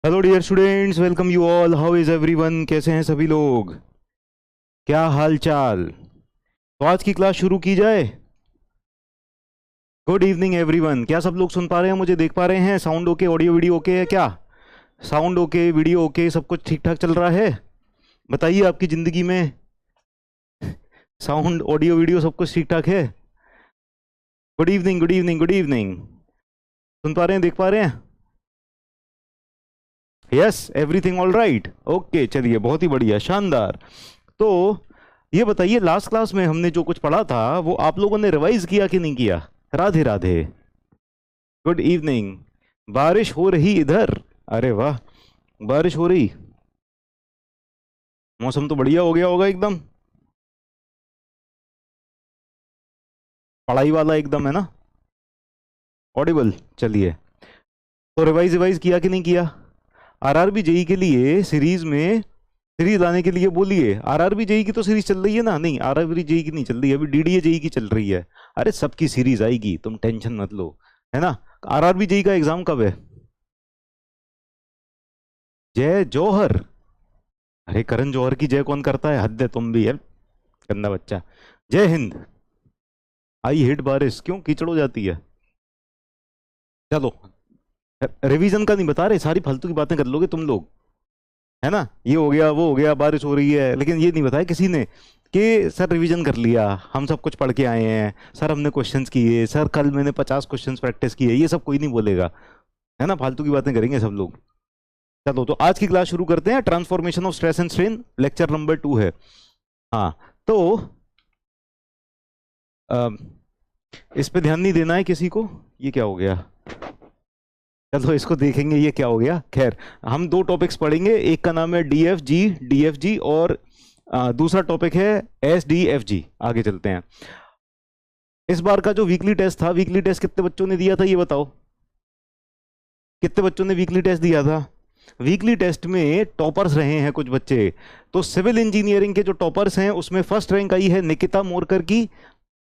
Hello dear students, welcome you all. How is everyone? कैसे हैं सभी लोग? क्या हाल चाल? तो आज की क्लास शुरू की जाए। Good evening everyone. क्या सब लोग सुन पा रहे हैं, मुझे देख पा रहे हैं? Sound okay, audio video okay है क्या? साउंड ओके, वीडियो ओके, सब कुछ ठीक ठाक चल रहा है? बताइए आपकी ज़िंदगी में साउंड ऑडियो वीडियो सब कुछ ठीक ठाक है? Good evening, good evening, good evening. सुन पा रहे हैं, देख पा रहे हैं? Yes, everything all right. Okay, चलिए, बहुत ही बढ़िया, शानदार। तो ये बताइए, लास्ट क्लास में हमने जो कुछ पढ़ा था वो आप लोगों ने रिवाइज किया कि नहीं किया? राधे राधे। Good evening. बारिश हो रही इधर। अरे वाह, बारिश हो रही। मौसम तो बढ़िया हो गया होगा एकदम, पढ़ाई वाला एकदम, है ना? ऑडिबल। चलिए, तो रिवाइज रिवाइज किया कि नहीं किया? आरआरबी जेई के लिए सीरीज में सीरीज लाने के लिए बोलिए। आरआरबी जेई की तो सीरीज चल रही है ना? नहीं, आरआरबी जेई की नहीं चल रही है, अभी डीडीए जेई की चल रही है। अरे सबकी सीरीज आएगी, तुम टेंशन मत लो, है ना? आरआरबी जेई का एग्जाम कब है? जय जौहर? अरे करण जौहर की जय कौन करता है? हद है तुम भी यार, गंदा बच्चा। जय हिंद। आई हेट बारिश, क्यों कीचड़ हो जाती है? चलो, रिवीजन का नहीं बता रहे, सारी फालतू की बातें कर लोगे तुम लोग, है ना? ये हो गया, वो हो गया, बारिश हो रही है, लेकिन ये नहीं बताया किसी ने कि सर रिवीजन कर लिया, हम सब कुछ पढ़ के आए हैं, सर हमने क्वेश्चंस किए, सर कल मैंने 50 क्वेश्चंस प्रैक्टिस किए। ये सब कोई नहीं बोलेगा, है ना? फालतू की बातें करेंगे सब लोग। चलो, तो आज की क्लास शुरू करते हैं। Transformation of stress and strain, lecture number 2 है। हाँ, तो अ, इस पे ध्यान नहीं देना है किसी को। ये क्या हो गया? चलो इसको देखेंगे, ये क्या हो गया। खैर, हम दो टॉपिक्स पढ़ेंगे, एक का नाम है डीएफ जी, और दूसरा टॉपिक है SDFG। आगे चलते हैं। इस बार का जो वीकली टेस्ट था, वीकली टेस्ट कितने बच्चों ने दिया था ये बताओ? कितने बच्चों ने वीकली टेस्ट दिया था? वीकली टेस्ट में टॉपर्स रहे हैं कुछ बच्चे। तो सिविल इंजीनियरिंग के जो टॉपर्स हैं उसमें फर्स्ट रैंक आई है निकिता मोरकर की,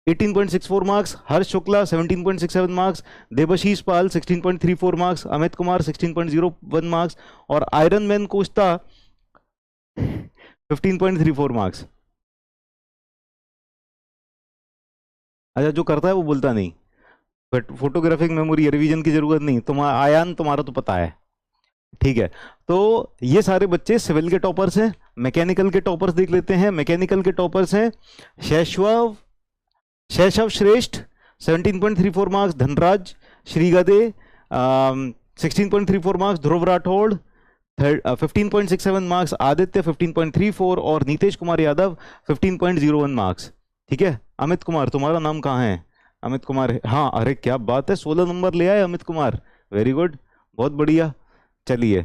18.64 मार्क्स। हर्ष शुक्ला 17.67 मार्क्स। देवशीष पाल 16.34 मार्क्स। अमित कुमार 16.01 मार्क्स। और आयरन मैन कोस्टा 15.34 मार्क्स। अच्छा, जो करता है वो बोलता नहीं। बट फोटोग्राफिक मेमोरी, रिवीजन की जरूरत नहीं। तुम्हारा आयान, तुम्हारा तो पता है, ठीक है? तो ये सारे बच्चे सिविल के टॉपर्स हैं। मैकेनिकल के टॉपर्स देख लेते हैं। मैकेनिकल के टॉपर्स हैं शैशव शैशव श्रेष्ठ 17.34 मार्क्स। धनराज श्रीगदे 16.34 मार्क्स। ध्रुव राठौड़ 15.67 मार्क्स। आदित्य 15.34 और नीतीश कुमार यादव 15.01 मार्क्स। ठीक है? अमित कुमार, तुम्हारा नाम कहाँ है? अमित कुमार है, हाँ। अरे क्या बात है, 16 नंबर ले आए अमित कुमार। वेरी गुड, बहुत बढ़िया। चलिए,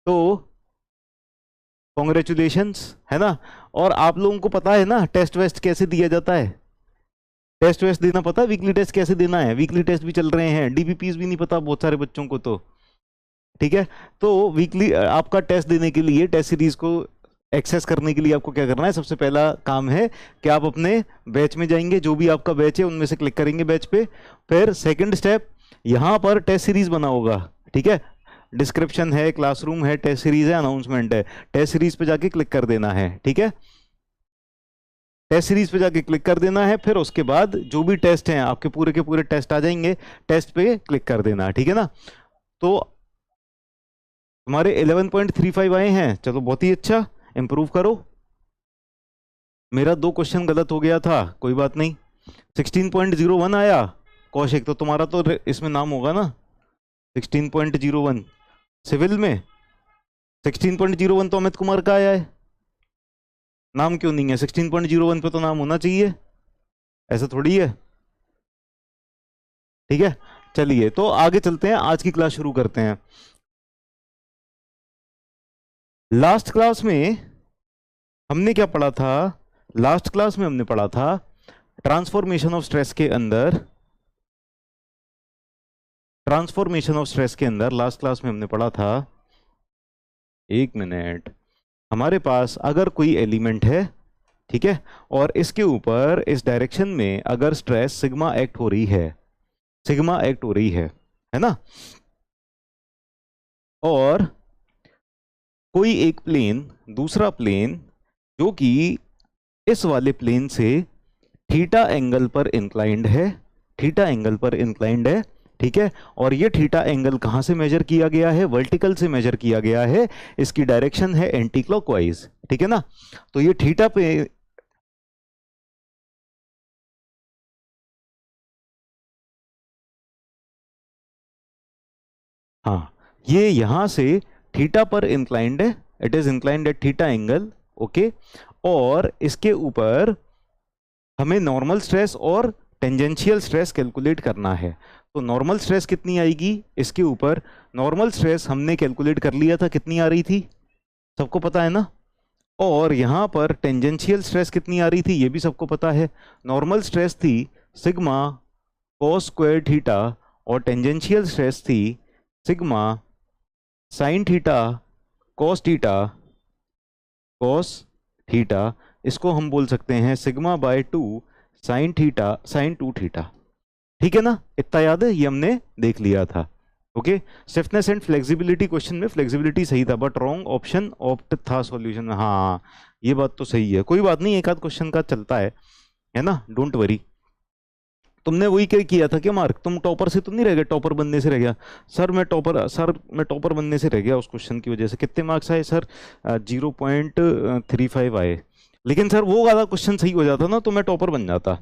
तो कॉन्ग्रेचुलेशंस, है ना? और आप लोगों को पता है ना टेस्ट वेस्ट कैसे दिया जाता है? टेस्ट वेस्ट देना पता है? वीकली टेस्ट कैसे देना है? वीकली टेस्ट भी चल रहे हैं, डीबीपीज भी नहीं पता बहुत सारे बच्चों को तो। ठीक है? तो वीकली आपका टेस्ट देने के लिए, टेस्ट सीरीज को एक्सेस करने के लिए आपको क्या करना है? सबसे पहला काम है कि आप अपने बैच में जाएंगे, जो भी आपका बैच है उनमें से क्लिक करेंगे बैच पे। फिर सेकंड स्टेप, यहाँ पर टेस्ट सीरीज बना होगा, ठीक है? डिस्क्रिप्शन है, क्लासरूम है, टेस्ट सीरीज है, अनाउंसमेंट है। टेस्ट सीरीज पे जाके क्लिक कर देना है, ठीक है? टेस्ट सीरीज पे जाके क्लिक कर देना है। फिर उसके बाद जो भी टेस्ट हैं आपके, पूरे के पूरे टेस्ट आ जाएंगे, टेस्ट पे क्लिक कर देना है, ठीक है ना? तो तुम्हारे 11.35 आए हैं, चलो बहुत ही अच्छा, इंप्रूव करो। मेरा 2 क्वेश्चन गलत हो गया था, कोई बात नहीं। 16.01 आया। कौशिक, तो तुम्हारा तो इसमें नाम होगा ना? 16.01 सिविल में। 16.01 तो अमित कुमार का आया है, नाम क्यों नहीं है? 16.01 पे तो नाम होना चाहिए, ऐसा थोड़ी है। ठीक है? चलिए, तो आगे चलते हैं, आज की क्लास शुरू करते हैं। लास्ट क्लास में हमने क्या पढ़ा था? लास्ट क्लास में हमने पढ़ा था ट्रांसफॉर्मेशन ऑफ स्ट्रेस के अंदर। ट्रांसफॉर्मेशन ऑफ स्ट्रेस के अंदर लास्ट क्लास में हमने पढ़ा था, एक मिनट, हमारे पास अगर कोई एलिमेंट है, ठीक है, और इसके ऊपर इस डायरेक्शन में अगर स्ट्रेस सिग्मा एक्ट हो रही है, सिग्मा एक्ट हो रही है ना? और कोई एक प्लेन दूसरा प्लेन जो कि इस वाले प्लेन से थीटा एंगल पर इंक्लाइंड है, थीटा एंगल पर इंक्लाइंड है, ठीक है। और ये थीटा एंगल कहां से मेजर किया गया है? वर्टिकल से मेजर किया गया है। इसकी डायरेक्शन है एंटी क्लॉकवाइज, ठीक है ना। तो ये थीटा पे हाँ, ये यहां से थीटा पर इंक्लाइंड है, it is inclined at theta angle, okay. और इसके ऊपर हमें नॉर्मल स्ट्रेस और टेंजेंशियल स्ट्रेस कैलकुलेट करना है। तो नॉर्मल स्ट्रेस कितनी आएगी इसके ऊपर? नॉर्मल स्ट्रेस हमने कैलकुलेट कर लिया था, कितनी आ रही थी, सबको पता है ना। और यहां पर टेंजेंशियल स्ट्रेस कितनी आ रही थी, ये भी सबको पता है। नॉर्मल स्ट्रेस थी सिग्मा cos स्क्वायर थीटा और टेंजेंशियल स्ट्रेस थी sigma sine theta cos theta cos theta. इसको हम बोल सकते हैं sigma bye 2 sine theta sine 2 theta, ठीक है ना। इतना याद है, ये हमने देख लिया था, okay. Stiffness and flexibility, question में फ्लेक्सिबिलिटी सही था बट रॉन्ग ऑप्शन ऑप्ट था सॉल्यूशन में। हाँ, ये बात तो सही है, कोई बात नहीं, एक आध क्वेश्चन का चलता है ना, डोंट वरी। तुमने वही क्या किया था क्या मार्क? तुम टॉपर से तो नहीं रह गए, टॉपर बनने से रह गया? सर मैं टॉपर बनने से रह गया उस क्वेश्चन की वजह से। कितने मार्क्स आए सर? 0.35 आए। लेकिन सर वो वाला क्वेश्चन सही हो जाता ना तो मैं टॉपर बन जाता।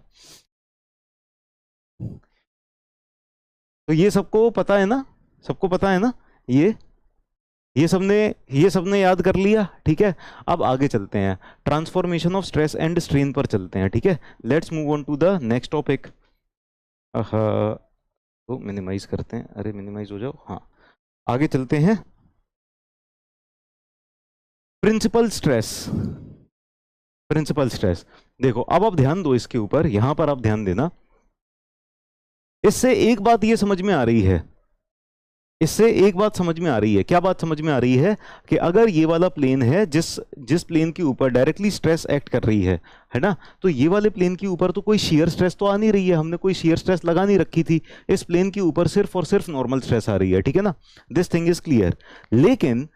तो ये सबको पता है ना, सबको पता है ना, ये सबने याद कर लिया, ठीक है। अब आगे चलते हैं, transformation of stress and strain पर चलते हैं, ठीक है। Let's move on to the next topic. तो मिनिमाइज करते हैं, अरे मिनिमाइज हो जाओ, हाँ। आगे चलते हैं, प्रिंसिपल स्ट्रेस। प्रिंसिपल स्ट्रेस देखो, अब आप ध्यान दो इसके ऊपर, यहां पर आप ध्यान देना। इससे एक बात ये समझ में आ रही है, इससे एक बात समझ में आ रही है, क्या बात समझ में आ रही है? कि अगर ये वाला प्लेन है जिस प्लेन के ऊपर डायरेक्टली स्ट्रेस एक्ट कर रही है ना, तो ये वाले प्लेन के ऊपर तो कोई शियर स्ट्रेस तो आ नहीं रही है, हमने कोई शियर स्ट्रेस लगा नहीं रखी थी। इस प्लेन के ऊपर सिर्फ और सिर्फ नॉर्मल स्ट्रेस आ रही है, ठीक है ना। This thing is clear. लेकिन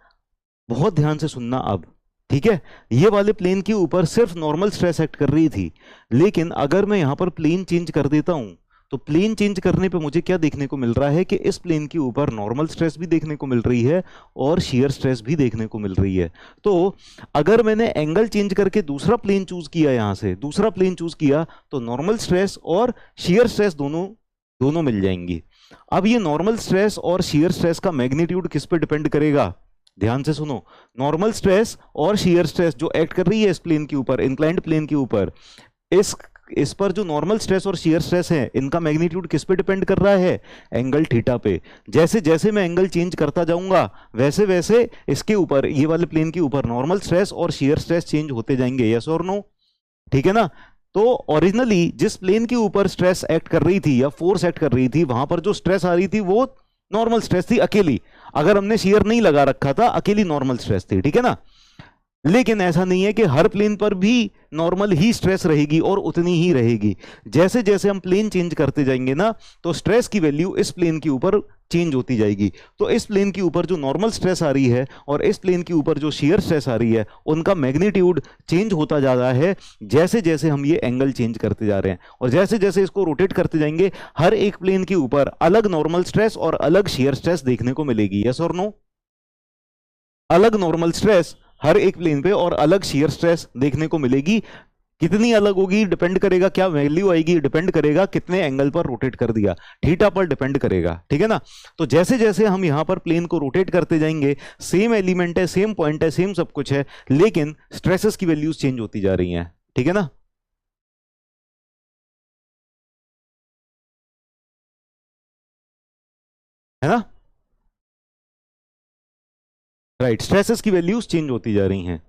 बहुत ध्यान से सुनना अब, ठीक है। ये वाले प्लेन के ऊपर सिर्फ नॉर्मल स्ट्रेस एक्ट कर रही थी, लेकिन अगर मैं यहां पर प्लेन चेंज कर देता हूं तो प्लेन चेंज करने पे मुझे क्या देखने को मिल रहा है कि इस प्लेन के ऊपर नॉर्मल स्ट्रेस भी देखने को मिल रही है और शियर स्ट्रेस भी देखने को मिल रही है। तो अगर मैंने एंगल चेंज करके दूसरा प्लेन चूज किया, यहां से दूसरा प्लेन चूज किया, तो नॉर्मल स्ट्रेस और शियर स्ट्रेस दोनों मिल जाएंगी। अब ये नॉर्मल स्ट्रेस और शियर स्ट्रेस का मैग्नीट्यूड किस पे डिपेंड करेगा? ध्यान से सुनो, नॉर्मल स्ट्रेस और शियर स्ट्रेस जो एक्ट कर रही है इस प्लेन के ऊपर, इंक्लाइंड प्लेन के ऊपर, इस पर जो नॉर्मल स्ट्रेस और शियर स्ट्रेस है, इनका मैग्नीट्यूड किस पे डिपेंड कर रहा है? एंगल थीटा पे। जैसे जैसे मैं एंगल चेंज करता जाऊंगा वैसे वैसे इसके ऊपर, ये वाले प्लेन के ऊपर नॉर्मल स्ट्रेस और शियर स्ट्रेस चेंज होते जाएंगे, यस और नो, ठीक है ना। तो ओरिजिनली जिस प्लेन के ऊपर स्ट्रेस एक्ट कर रही थी या फोर्स एक्ट कर रही थी, वहां पर जो स्ट्रेस आ रही थी वो नॉर्मल स्ट्रेस थी अकेली, अगर हमने शियर नहीं लगा रखा था, अकेली नॉर्मल स्ट्रेस थी, ठीक है ना। लेकिन ऐसा नहीं है कि हर प्लेन पर भी नॉर्मल ही स्ट्रेस रहेगी और उतनी ही रहेगी। जैसे जैसे हम प्लेन चेंज करते जाएंगे ना, तो स्ट्रेस की वैल्यू इस प्लेन के ऊपर चेंज होती जाएगी। तो इस प्लेन के ऊपर जो नॉर्मल स्ट्रेस आ रही है और इस प्लेन के ऊपर जो शियर स्ट्रेस आ रही है, उनका मैग्नीट्यूड चेंज होता जा रहा है जैसे जैसे हम ये एंगल चेंज करते जा रहे हैं। और जैसे जैसे इसको रोटेट करते जाएंगे, हर एक प्लेन के ऊपर अलग नॉर्मल स्ट्रेस और अलग शियर स्ट्रेस देखने को मिलेगी, यस और नो। अलग नॉर्मल स्ट्रेस हर एक प्लेन पे और अलग शियर स्ट्रेस देखने को मिलेगी। कितनी अलग होगी डिपेंड करेगा, क्या वैल्यू आएगी डिपेंड करेगा कितने एंगल पर रोटेट कर दिया, थीटा पर डिपेंड करेगा, ठीक है ना। तो जैसे जैसे हम यहां पर प्लेन को रोटेट करते जाएंगे, सेम एलिमेंट है, सेम पॉइंट है, सेम सब कुछ है, लेकिन स्ट्रेसेस की वैल्यूज चेंज होती जा रही हैं, ठीक है ना। है ना, राइट, स्ट्रेसेस की वैल्यूज चेंज होती जा रही हैं।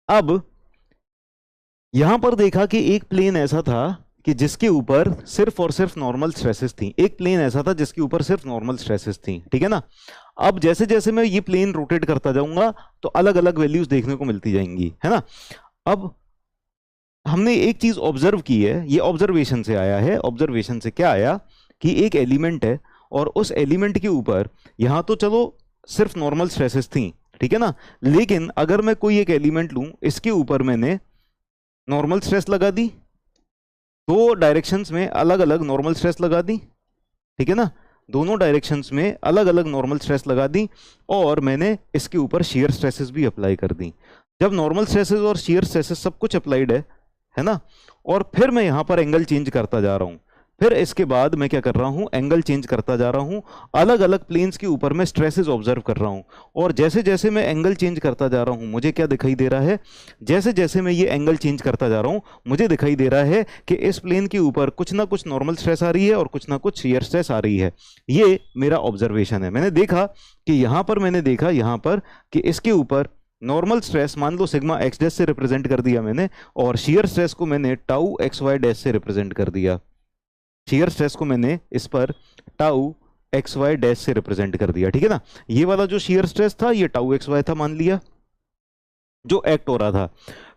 अब यहां पर देखा कि एक प्लेन ऐसा था कि जिसके ऊपर सिर्फ और सिर्फ नॉर्मल स्ट्रेसेस थी, एक प्लेन ऐसा था जिसके ऊपर सिर्फ नॉर्मल स्ट्रेसेस थी, ठीक है ना। अब जैसे जैसे मैं ये प्लेन रोटेट करता जाऊंगा तो अलग अलग वैल्यूज देखने को मिलती जाएंगी, है ना। अब हमने एक चीज ऑब्जर्व की है, ये ऑब्जर्वेशन से आया है। ऑब्जर्वेशन से क्या आया कि एक एलिमेंट है और उस एलिमेंट के ऊपर यहां तो चलो सिर्फ नॉर्मल स्ट्रेसेस थी, ठीक है ना। लेकिन अगर मैं कोई एक एलिमेंट लूं, इसके ऊपर मैंने नॉर्मल स्ट्रेस लगा दी, दो डायरेक्शंस में अलग अलग नॉर्मल स्ट्रेस लगा दी, ठीक है ना, दोनों डायरेक्शंस में अलग अलग नॉर्मल स्ट्रेस लगा दी, और मैंने इसके ऊपर शियर स्ट्रेसेस भी अप्लाई कर दी। जब नॉर्मल स्ट्रेसेस और शियर स्ट्रेसेस सब कुछ अप्लाइड है ना, और फिर मैं यहां पर एंगल चेंज करता जा रहा हूं, फिर इसके बाद मैं क्या कर रहा हूं, एंगल चेंज करता जा रहा हूं, अलग अलग प्लेन्स के ऊपर मैं स्ट्रेसेस ऑब्जर्व कर रहा हूं, और जैसे जैसे मैं एंगल चेंज करता जा रहा हूं मुझे क्या दिखाई दे रहा है, जैसे जैसे मैं ये एंगल चेंज करता जा रहा हूं मुझे दिखाई दे रहा है कि इस प्लेन के ऊपर कुछ ना कुछ नॉर्मल स्ट्रेस आ रही है और कुछ ना कुछ शियर स्ट्रेस आ रही है। ये मेरा ऑब्जर्वेशन है। मैंने देखा कि यहां पर, मैंने देखा यहां पर कि इसके ऊपर नॉर्मल स्ट्रेस मान लो सिग्मा एक्स डैश से रिप्रेजेंट कर दिया मैंने, और शियर स्ट्रेस को मैंने टाउ एक्स वाई डैश से रिप्रेजेंट कर दिया। शियर स्ट्रेस को मैंने इस पर टाउ एक्स वाई डैश से रिप्रेजेंट कर दिया, ठीक है ना। ये वाला जो शियर स्ट्रेस था ये टाउ एक्स वाई था मान लिया, जो एक्ट हो रहा था।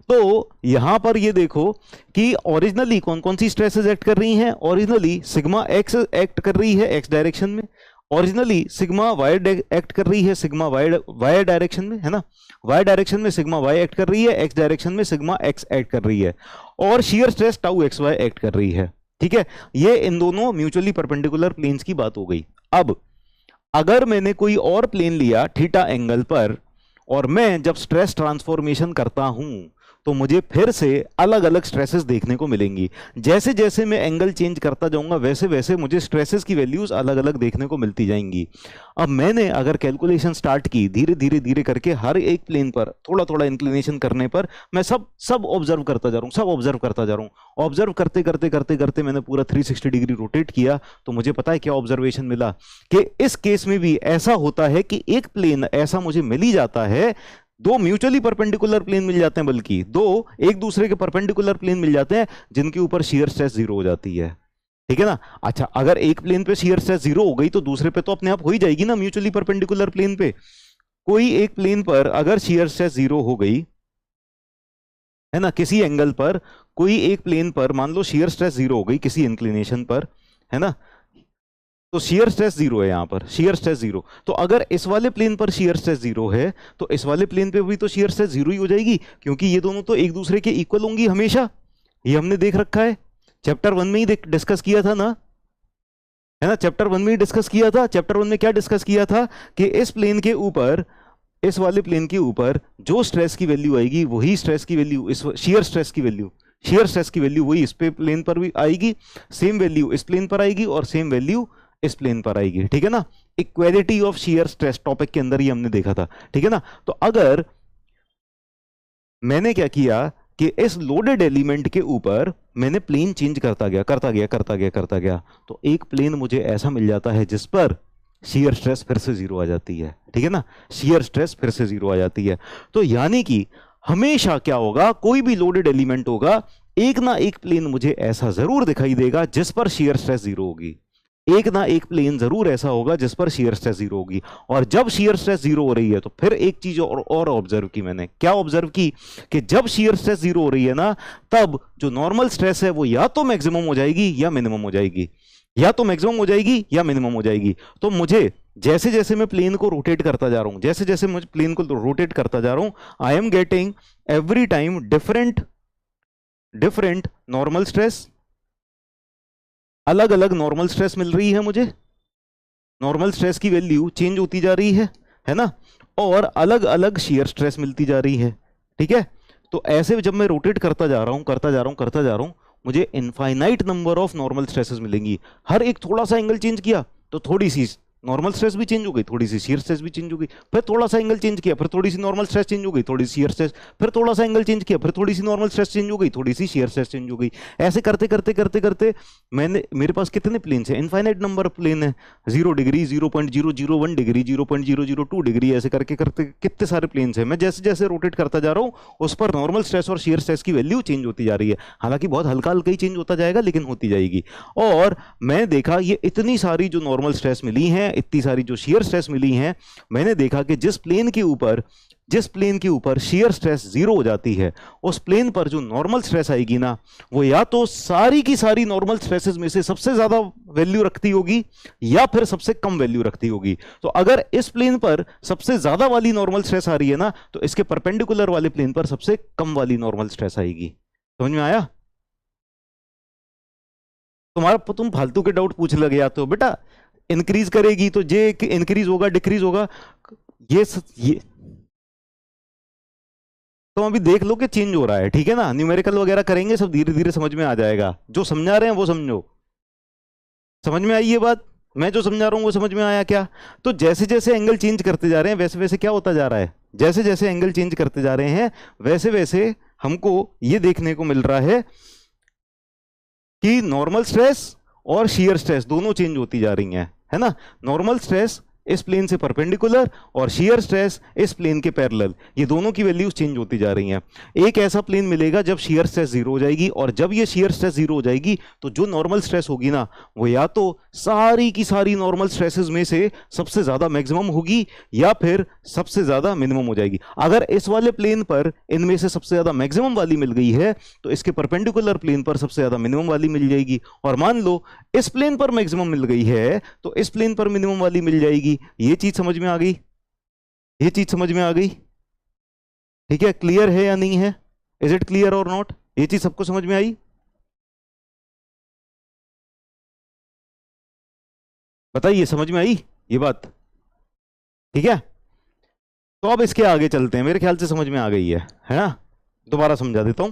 तो यहां पर ये देखो कि ओरिजिनली कौन कौन सी स्ट्रेसेस एक्ट कर रही हैं। ओरिजिनली सिग्मा एक्स एक्ट कर रही है एक्स डायरेक्शन में, ओरिजिनली सिग्मा वाई एक्ट कर रही है सिग्मा वाई डायरेक्शन में, है ना, वाई डायरेक्शन में सिग्मा वाई एक्ट कर रही है, एक्स डायरेक्शन में सिग्मा एक्स एक्ट कर रही है, और shear stress tau x y act कर रही है, ठीक है। ये इन दोनों म्यूचुअली परपेंडिकुलर प्लेन्स की बात हो गई। अब अगर मैंने कोई और प्लेन लिया थीटा एंगल पर, और मैं जब स्ट्रेस ट्रांसफॉर्मेशन करता हूं तो मुझे फिर से अलग अलग स्ट्रेसेस देखने को मिलेंगी। जैसे जैसे मैं एंगल चेंज करता जाऊंगा वैसे वैसे मुझे स्ट्रेसेस की वैल्यूज अलग अलग देखने को मिलती जाएंगी। अब मैंने अगर कैलकुलेशन स्टार्ट की, धीरे धीरे धीरे करके हर एक प्लेन पर थोड़ा थोड़ा इंक्लिनेशन करने पर मैं सब ऑब्जर्व करता जा रहा हूँ, सब ऑब्जर्व करता जा रहा हूँ। ऑब्जर्व करते करते करते करते मैंने पूरा 360 डिग्री रोटेट किया, तो मुझे पता है क्या ऑब्जर्वेशन मिला, कि इस केस में भी ऐसा होता है कि एक प्लेन ऐसा मुझे मिल ही जाता है, दो म्यूचुअली परपेंडिकुलर प्लेन मिल जाते हैं, बल्कि दो एक दूसरे के परपेंडिकुलर प्लेन मिल जाते हैं जिनके ऊपर शियर स्ट्रेस जीरो हो जाती है, ठीक है ना। अच्छा, अगर एक प्लेन पे शियर स्ट्रेस जीरो हो गई तो दूसरे पे तो अपने आप हो ही जाएगी ना, म्यूचुअली परपेंडिकुलर प्लेन पे। कोई एक प्लेन पर अगर शियर स्ट्रेस जीरो हो गई, है ना, किसी एंगल पर कोई एक प्लेन पर मान लो शियर स्ट्रेस जीरो हो गई किसी इंक्लिनेशन पर, है ना, तो शियर स्ट्रेस जीरो है, यहां पर शियर स्ट्रेस जीरो। तो अगर इस वाले प्लेन पर शियर स्ट्रेस जीरो है तो इस वाले प्लेन पे भी तो शियर स्ट्रेस जीरो ही हो जाएगी, क्योंकि ये दोनों तो एक दूसरे के इक्वल होंगी हमेशा। ये हमने देख रखा है, चैप्टर 1 में ही डिस्कस किया था ना, है ना, चैप्टर 1 में ही डिस्कस किया था। चैप्टर 1 में क्या डिस्कस किया था कि इस प्लेन के ऊपर, इस वाले प्लेन के ऊपर जो स्ट्रेस की वैल्यू आएगी वही स्ट्रेस की वैल्यू, इस शियर स्ट्रेस की वैल्यू, शियर स्ट्रेस की वैल्यू वही इस पे प्लेन पर भी आएगी, सेम वैल्यू इस प्लेन पर आएगी और सेम वैल्यू इस प्लेन पर आएगी, ठीक है ना। Equality of shear stress topic के अंदर ही हमने देखा था, ठीक है ना। तो अगर मैंने क्या किया कि इस लोडेड एलिमेंट के ऊपर मैंने प्लेन चेंज करता गया करता गया करता गया करता गया, तो एक प्लेन मुझे ऐसा मिल जाता है जिस पर शियर स्ट्रेस फिर से जीरो आ जाती है, ठीक है ना, शियर स्ट्रेस फिर से जीरो आ जाती है। तो यानी कि हमेशा क्या होगा, कोई भी लोडेड एलिमेंट होगा, एक ना एक प्लेन मुझे ऐसा जरूर दिखाई देगा जिस पर शियर स्ट्रेस जीरो होगी, एक ना एक प्लेन जरूर ऐसा होगा जिस पर शियर स्ट्रेस जीरो होगी। और जब शियर स्ट्रेस जीरो हो रही है तो फिर एक चीज और ऑब्जर्व की मैंने, क्या ऑब्जर्व की, कि जब शियर स्ट्रेस जीरो हो रही है ना, तब जो नॉर्मल स्ट्रेस है वो या तो मैक्सिमम हो जाएगी या मिनिमम हो जाएगी, या तो मैक्सिमम हो जाएगी या मिनिमम हो जाएगी। तो मुझे जैसे जैसे मैं प्लेन को रोटेट करता जा रहा हूं, जैसे जैसे मुझे प्लेन को रोटेट करता जा रहा हूं, I am getting every time different normal stress, अलग अलग नॉर्मल स्ट्रेस मिल रही है मुझे, नॉर्मल स्ट्रेस की वैल्यू चेंज होती जा रही है ना, और अलग अलग शियर स्ट्रेस मिलती जा रही है, ठीक है। तो ऐसे जब मैं रोटेट करता जा रहा हूं करता जा रहा हूं करता जा रहा हूं, मुझे infinite number of normal stresses मिलेंगी। हर एक थोड़ा सा एंगल चेंज किया तो थोड़ी सी नॉर्मल स्ट्रेस भी चेंज हो गई, थोड़ी सी शियर स्ट्रेस भी चेंज हो गई, फिर थोड़ा सा एंगल चेंज किया, फिर थोड़ी सी नॉर्मल स्ट्रेस चेंज हो गई, थोड़ी सी शियर स्ट्रेस, फिर थोड़ा सा एंगल चेंज किया, फिर थोड़ी सी नॉर्मल स्ट्रेस चेंज हो गई, थोड़ी सी शियर स्ट्रेस चेंज हो गई। ऐसे करते करते करते करते मेरे पास कितने प्लेन है, इनफाइनाइट नंबर ऑफ प्लेन है, 0 डिग्री, 0.001 डिग्री, 0.002 डिग्री, ऐसे करके करते कितने सारे प्लेन है। मैं जैसे जैसे रोटेट करता जा रहा हूँ उस पर नॉर्मल स्ट्रेस और शियर स्ट्रेस की वैल्यू चेंज होती जा रही है, हालांकि बहुत हल्का हल्का ही चेंज होता जाएगा लेकिन होती जाएगी। और मैं देखा ये इतनी सारी जो नॉर्मल स्ट्रेस मिली है हैं, इतनी सारी जो शियर स्ट्रेस मिली हैं, मैंने देखा कि जिस प्लेन के ऊपर शियर स्ट्रेस जीरो हो जाती है, उस प्लेन पर जो नॉर्मल स्ट्रेस आएगी ना, वो या तो सारी की सारी नॉर्मल स्ट्रेसेस में से सबसे ज्यादा वैल्यू रखती होगी या फिर सबसे कम वैल्यू रखती होगी। तो अगर इस प्लेन पर सबसे ज्यादा वाली नॉर्मल स्ट्रेस आ रही है ना, तो इसके परपेंडिकुलर वाले प्लेन पर सबसे कम वाली नॉर्मल स्ट्रेस आएगी। समझ में आया? तुम फालतू के डाउट पूछ लगे या तो बेटा इंक्रीज करेगी तो जे इंक्रीज होगा, डिक्रीज होगा, ये तो अभी देख लो कि चेंज हो रहा है, ठीक है ना। न्यूमेरिकल वगैरह करेंगे, सब धीरे धीरे समझ में आ जाएगा। जो समझा रहे हैं वो समझो। समझ में आई ये बात? मैं जो समझा रहा हूं वो समझ में आया क्या? तो जैसे जैसे एंगल चेंज करते जा रहे हैं वैसे वैसे क्या होता जा रहा है, जैसे जैसे एंगल चेंज करते जा रहे हैं वैसे वैसे हमको ये देखने को मिल रहा है कि नॉर्मल स्ट्रेस और शियर स्ट्रेस दोनों चेंज होती जा रही हैं, है ना। नॉर्मल स्ट्रेस इस प्लेन से परपेंडिकुलर और शियर स्ट्रेस इस प्लेन के पैरेलल, ये दोनों की वैल्यूज चेंज होती जा रही हैं। एक ऐसा प्लेन मिलेगा जब शियर स्ट्रेस जीरो हो जाएगी, और जब ये शियर स्ट्रेस जीरो हो जाएगी तो जो नॉर्मल स्ट्रेस होगी ना, वो या तो सारी की सारी नॉर्मल स्ट्रेसेस में से सबसे ज्यादा मैक्सिमम होगी या फिर सबसे ज्यादा मिनिमम हो जाएगी। अगर इस वाले प्लेन पर इनमें से सबसे ज्यादा मैक्सिमम वाली मिल गई है तो इसके परपेंडिकुलर प्लेन पर सबसे ज्यादा मिनिमम वाली मिल जाएगी। और मान लो इस प्लेन पर मैक्सिमम मिल गई है तो इस प्लेन पर मिनिमम वाली मिल जाएगी। ये चीज समझ में आ गई? ये चीज समझ में आ गई? ठीक है, क्लियर है या नहीं है? इज इट क्लियर और नॉट? ये चीज सबको समझ में आई? बताइए, समझ में आई ये बात? ठीक है, तो अब इसके आगे चलते हैं। मेरे ख्याल से समझ में आ गई है ना। दोबारा समझा देता हूं।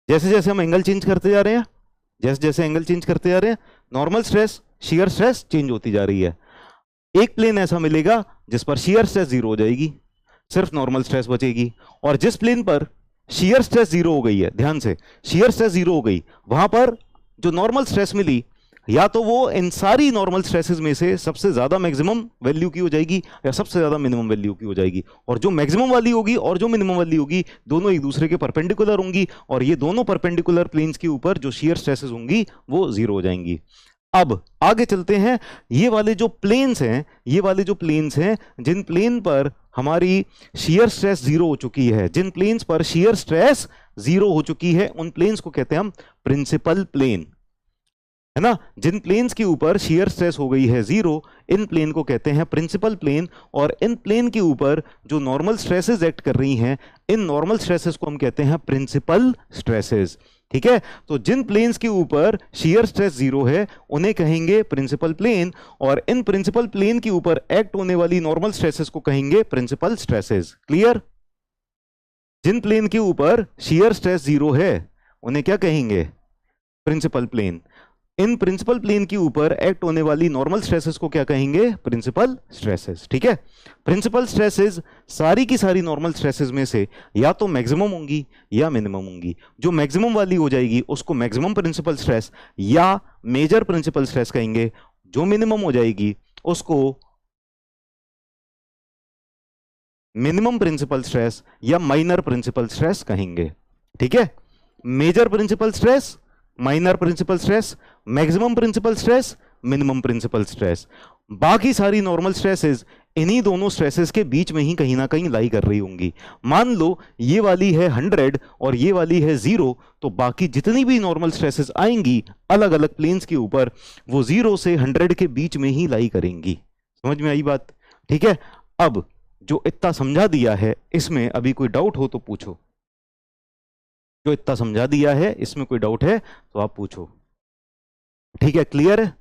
जैसे जैसे हम एंगल चेंज करते जा रहे हैं, जैसे जैसे एंगल चेंज करते जा रहे हैं, normal stress shear stress change होती जा रही है। एक प्लेन ऐसा मिलेगा जिस पर शियर स्ट्रेस जीरो हो जाएगी, सिर्फ नॉर्मल स्ट्रेस बचेगी। और जिस प्लेन पर शियर स्ट्रेस जीरो हो गई है, ध्यान से, शियर स्ट्रेस जीरो हो गई, वहां पर जो नॉर्मल स्ट्रेस मिली या तो वो इन सारी नॉर्मल स्ट्रेसेस में से सबसे ज्यादा मैक्सिमम वैल्यू की हो जाएगी या सबसे ज्यादा मिनिमम वैल्यू की हो जाएगी। और जो मैक्सिमम वाली होगी और जो मिनिमम वाली होगी दोनों एक दूसरे के परपेंडिकुलर होंगी, और ये दोनों परपेंडिकुलर प्लेन्स के ऊपर जो शियर स्ट्रेसेस होंगी वो जीरो हो जाएंगी। अब आगे चलते हैं। ये वाले जो प्लेन्स हैं, ये वाले जो प्लेन्स हैं जिन प्लेन पर हमारी शियर स्ट्रेस जीरो हो चुकी है, जिन प्लेन्स पर शियर स्ट्रेस जीरो हो चुकी है, उन प्लेन्स को कहते हैं हम प्रिंसिपल प्लेन, है ना। जिन प्लेन्स के ऊपर शियर स्ट्रेस हो गई है जीरो, इन प्लेन को कहते हैं प्रिंसिपल प्लेन। और इन प्लेन के ऊपर जो नॉर्मल स्ट्रेसेस एक्ट कर रही हैं, इन नॉर्मल स्ट्रेसेस को हम कहते हैं प्रिंसिपल स्ट्रेसेस। ठीक है, तो जिन प्लेन्स के ऊपर शियर स्ट्रेस जीरो है उन्हें कहेंगे प्रिंसिपल प्लेन, और इन प्रिंसिपल प्लेन के ऊपर एक्ट होने वाली नॉर्मल स्ट्रेसेस को कहेंगे प्रिंसिपल स्ट्रेसेस। क्लियर? जिन प्लेन के ऊपर शियर स्ट्रेस जीरो है उन्हें क्या कहेंगे? Principal plane. इन प्रिंसिपल प्लेन के ऊपर एक्ट होने वाली नॉर्मल स्ट्रेसेस को क्या कहेंगे? Principal stresses. ठीक है, प्रिंसिपल स्ट्रेसेस सारी की सारी नॉर्मल स्ट्रेसेस में से या तो मैक्सिमम होंगी या मिनिमम होंगी। जो मैक्सिमम वाली हो जाएगी उसको मैक्सिमम प्रिंसिपल स्ट्रेस या मेजर प्रिंसिपल स्ट्रेस कहेंगे। जो मिनिमम हो जाएगी उसको मिनिमम प्रिंसिपल स्ट्रेस या माइनर प्रिंसिपल स्ट्रेस कहेंगे। ठीक है, major principal stress, minor principal stress, maximum principal stress, minimum principal stress. बाकी सारी नॉर्मल स्ट्रेसेस इन्हीं दोनों स्ट्रेसेस के बीच में ही कहीं ना कहीं लाई कर रही होंगी। मान लो ये वाली है 100 और ये वाली है 0, तो बाकी जितनी भी नॉर्मल स्ट्रेसेस आएंगी अलग अलग प्लेन्स के ऊपर, वो 0 से 100 के बीच में ही लाई करेंगी। समझ में आई बात? ठीक है, अब जो इतना समझा दिया है इसमें अभी कोई डाउट हो तो पूछो। जो इतना समझा दिया है इसमें कोई डाउट है तो आप पूछो। ठीक है, क्लियर है?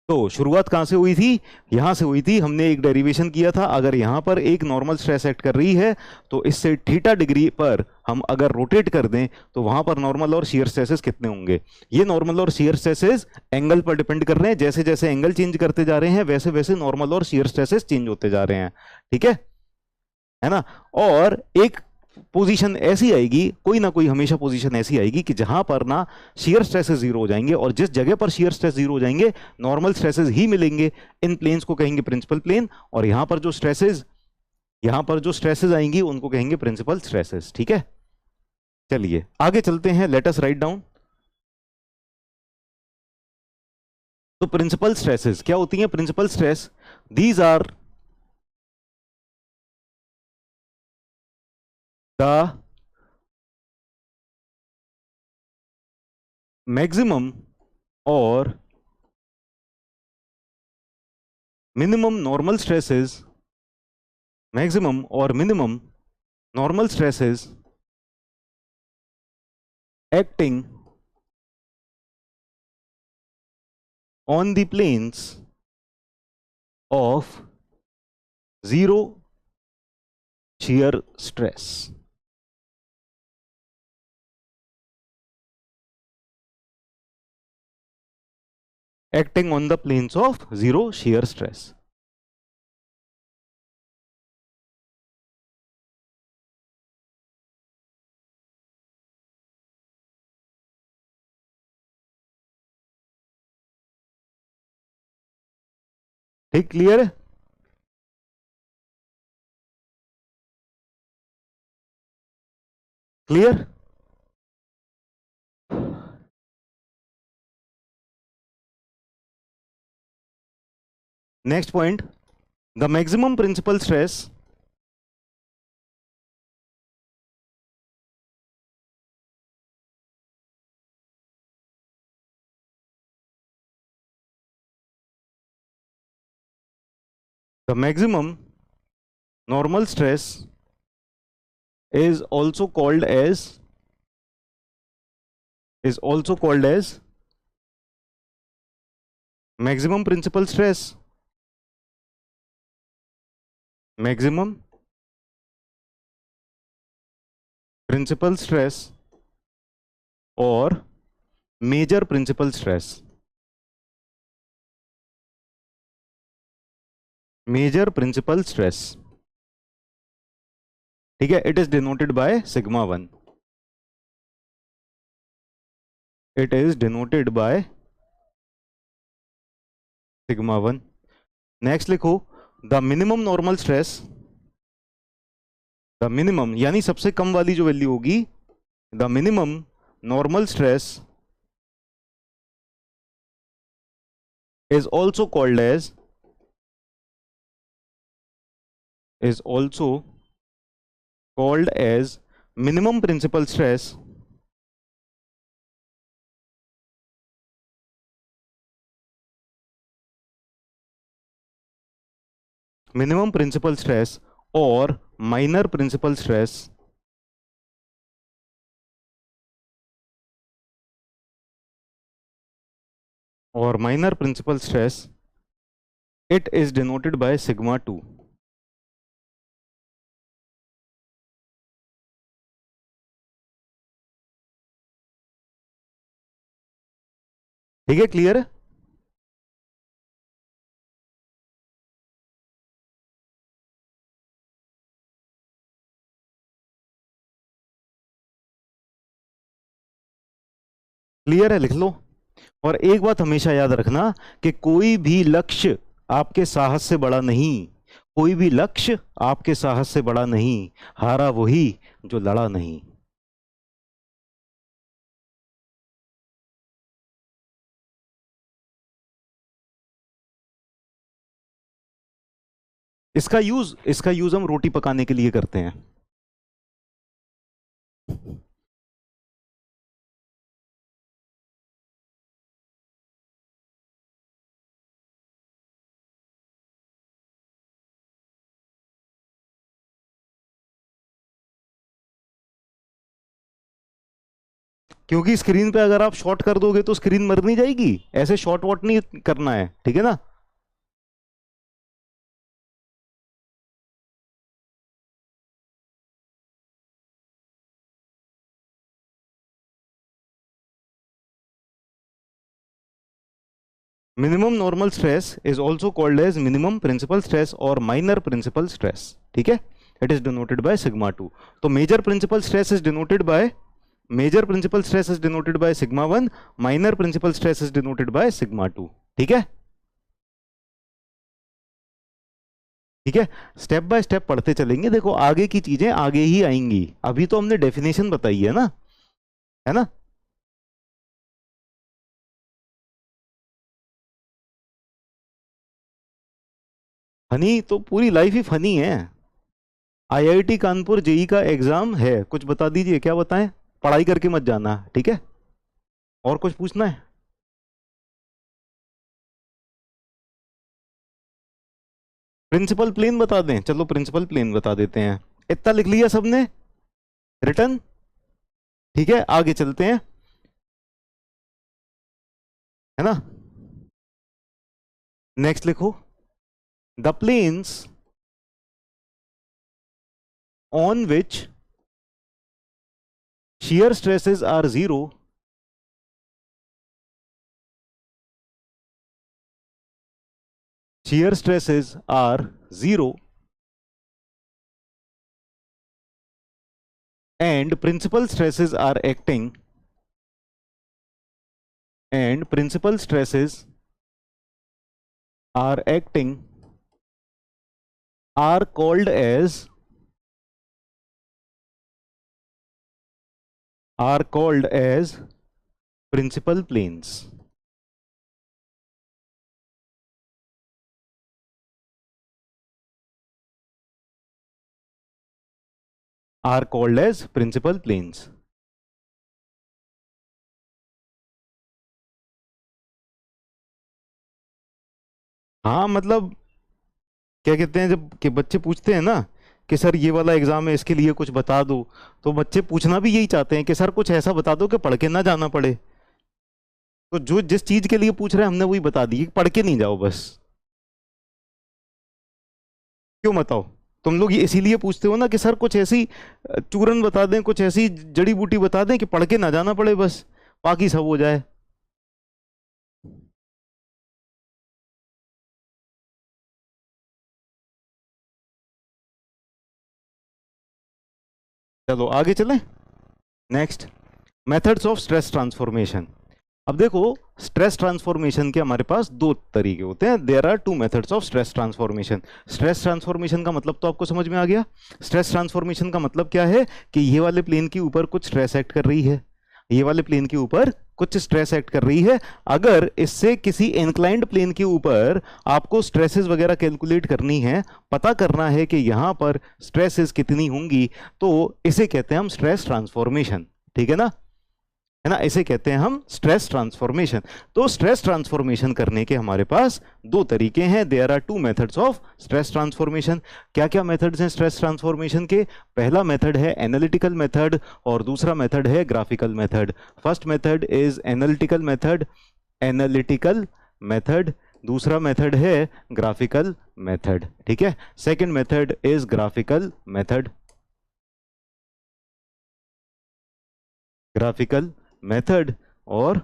तो शुरुआत कहां से हुई थी? यहां से हुई थी। हमने एक डेरिवेशन किया था, अगर यहां पर एक नॉर्मल स्ट्रेस एक्ट कर रही है तो इससे थीटा डिग्री पर हम अगर रोटेट कर दें तो वहां पर नॉर्मल और शियर स्ट्रेसेस कितने होंगे। ये नॉर्मल और शियर स्ट्रेसेस एंगल पर डिपेंड कर रहे हैं। जैसे जैसे एंगल चेंज करते जा रहे हैं वैसे वैसे नॉर्मल और शियर स्ट्रेसेस चेंज होते जा रहे हैं। ठीक है ना। और एक पोजीशन ऐसी आएगी, कोई ना कोई हमेशा पोजीशन ऐसी आएगी कि जहां पर ना शियर स्ट्रेसेस जीरो हो जाएंगे, और जिस जगह पर शियर स्ट्रेस जीरो हो जाएंगे नॉर्मल स्ट्रेसेस ही मिलेंगे। इन प्लेन्स को कहेंगे प्रिंसिपल प्लेन, और यहां पर जो स्ट्रेसेस आएंगी उनको कहेंगे प्रिंसिपल स्ट्रेसेस। ठीक है, चलिए आगे चलते हैं। Let us write down. तो प्रिंसिपल स्ट्रेसेस क्या होती हैं? Principal stress, these are the maximum और मिनिमम नॉर्मल स्ट्रेसेस, मैक्सिमम और minimum normal stresses acting on the planes of zero shear stress. Acting on the planes of zero shear stress. ठीक, clear है? Clear? Next point, the maximum principal stress the maximum normal stress is also called as maximum principal stress, maximum principal stress और major principal stress, major principal stress, ठीक है? It is denoted by sigma 1, it is denoted by sigma 1। Next लिखो, the minimum normal stress, the minimum यानी सबसे कम वाली जो value होगी, the minimum normal stress is also called as minimum principal stress, minimum principal stress और minor principal stress, और minor principal stress, it is denoted by sigma 2। ठीक है, क्लियर है? क्लियर है, लिख लो। और एक बात हमेशा याद रखना कि कोई भी लक्ष्य आपके साहस से बड़ा नहीं, कोई भी लक्ष्य आपके साहस से बड़ा नहीं, हारा वही जो लड़ा नहीं। इसका यूज हम रोटी पकाने के लिए करते हैं। क्योंकि स्क्रीन पे अगर आप शॉर्ट कर दोगे तो स्क्रीन मर नहीं जाएगी, ऐसे शॉर्ट वॉट नहीं करना है, ठीक है ना? Minimum normal stress is also called as minimum principal stress और माइनर प्रिंसिपल स्ट्रेस, ठीक है? It is denoted by sigma 2। तो major principal stress is denoted by sigma 1, minor principal stress is denoted by sigma 2, ठीक है? ठीक है, step by step पढ़ते चलेंगे। देखो आगे की चीजें आगे ही आएंगी, अभी तो हमने डेफिनेशन बताई है ना, है ना? फनी तो पूरी लाइफ ही फनी है। आईआईटी कानपुर जेई का एग्जाम है, कुछ बता दीजिए, क्या बताएं? पढ़ाई करके मत जाना, ठीक है? और कुछ पूछना है? प्रिंसिपल प्लेन बता दें? चलो प्रिंसिपल प्लेन बता देते हैं। इतना लिख लिया सबने रिटर्न? ठीक है, आगे चलते हैं, है ना? नेक्स्ट लिखो, the planes on which shear stresses are zero and principal stresses are acting are called as principal planes. Are called as principal planes. हाँ मतलब क्या कहते हैं, जब कि बच्चे पूछते हैं ना कि सर ये वाला एग्जाम है, इसके लिए कुछ बता दो, तो बच्चे पूछना भी यही चाहते हैं कि सर कुछ ऐसा बता दो कि पढ़ के ना जाना पड़े। तो जो जिस चीज के लिए पूछ रहे हैं हमने वही बता दी, पढ़ के नहीं जाओ बस। क्यों बताओ? तुम लोग ये इसीलिए पूछते हो ना कि सर कुछ ऐसी चूरन बता दें, कुछ ऐसी जड़ी बूटी बता दें कि पढ़ के ना जाना पड़े, बस बाकी सब हो जाए। चलो आगे चलें। Next, methods of stress transformation. अब देखो, स्ट्रेस ट्रांसफॉर्मेशन के हमारे पास दो तरीके होते हैं। There are two methods of stress transformation. Stress transformation का मतलब तो आपको समझ में आ गया। स्ट्रेस ट्रांसफॉर्मेशन का मतलब क्या है कि ये वाले प्लेन के ऊपर कुछ स्ट्रेस एक्ट कर रही है, ये वाले प्लेन के ऊपर कुछ स्ट्रेस एक्ट कर रही है। अगर इससे किसी इंक्लाइंड प्लेन के ऊपर आपको स्ट्रेसेस वगैरह कैलकुलेट करनी है, पता करना है कि यहां पर स्ट्रेसेस कितनी होंगी, तो इसे कहते हैं हम स्ट्रेस ट्रांसफॉर्मेशन। ठीक है ना, है ना, इसे कहते हैं हम स्ट्रेस ट्रांसफॉर्मेशन। तो स्ट्रेस ट्रांसफॉर्मेशन करने के हमारे पास दो तरीके हैं। There are two methods of stress transformation. क्या क्या मेथड्स हैं स्ट्रेस ट्रांसफॉर्मेशन के? पहला मेथड है एनालिटिकल मेथड और दूसरा मेथड है graphical method. First method is analytical method, दूसरा मेथड है ग्राफिकल मेथड। ठीक है, second method is graphical method और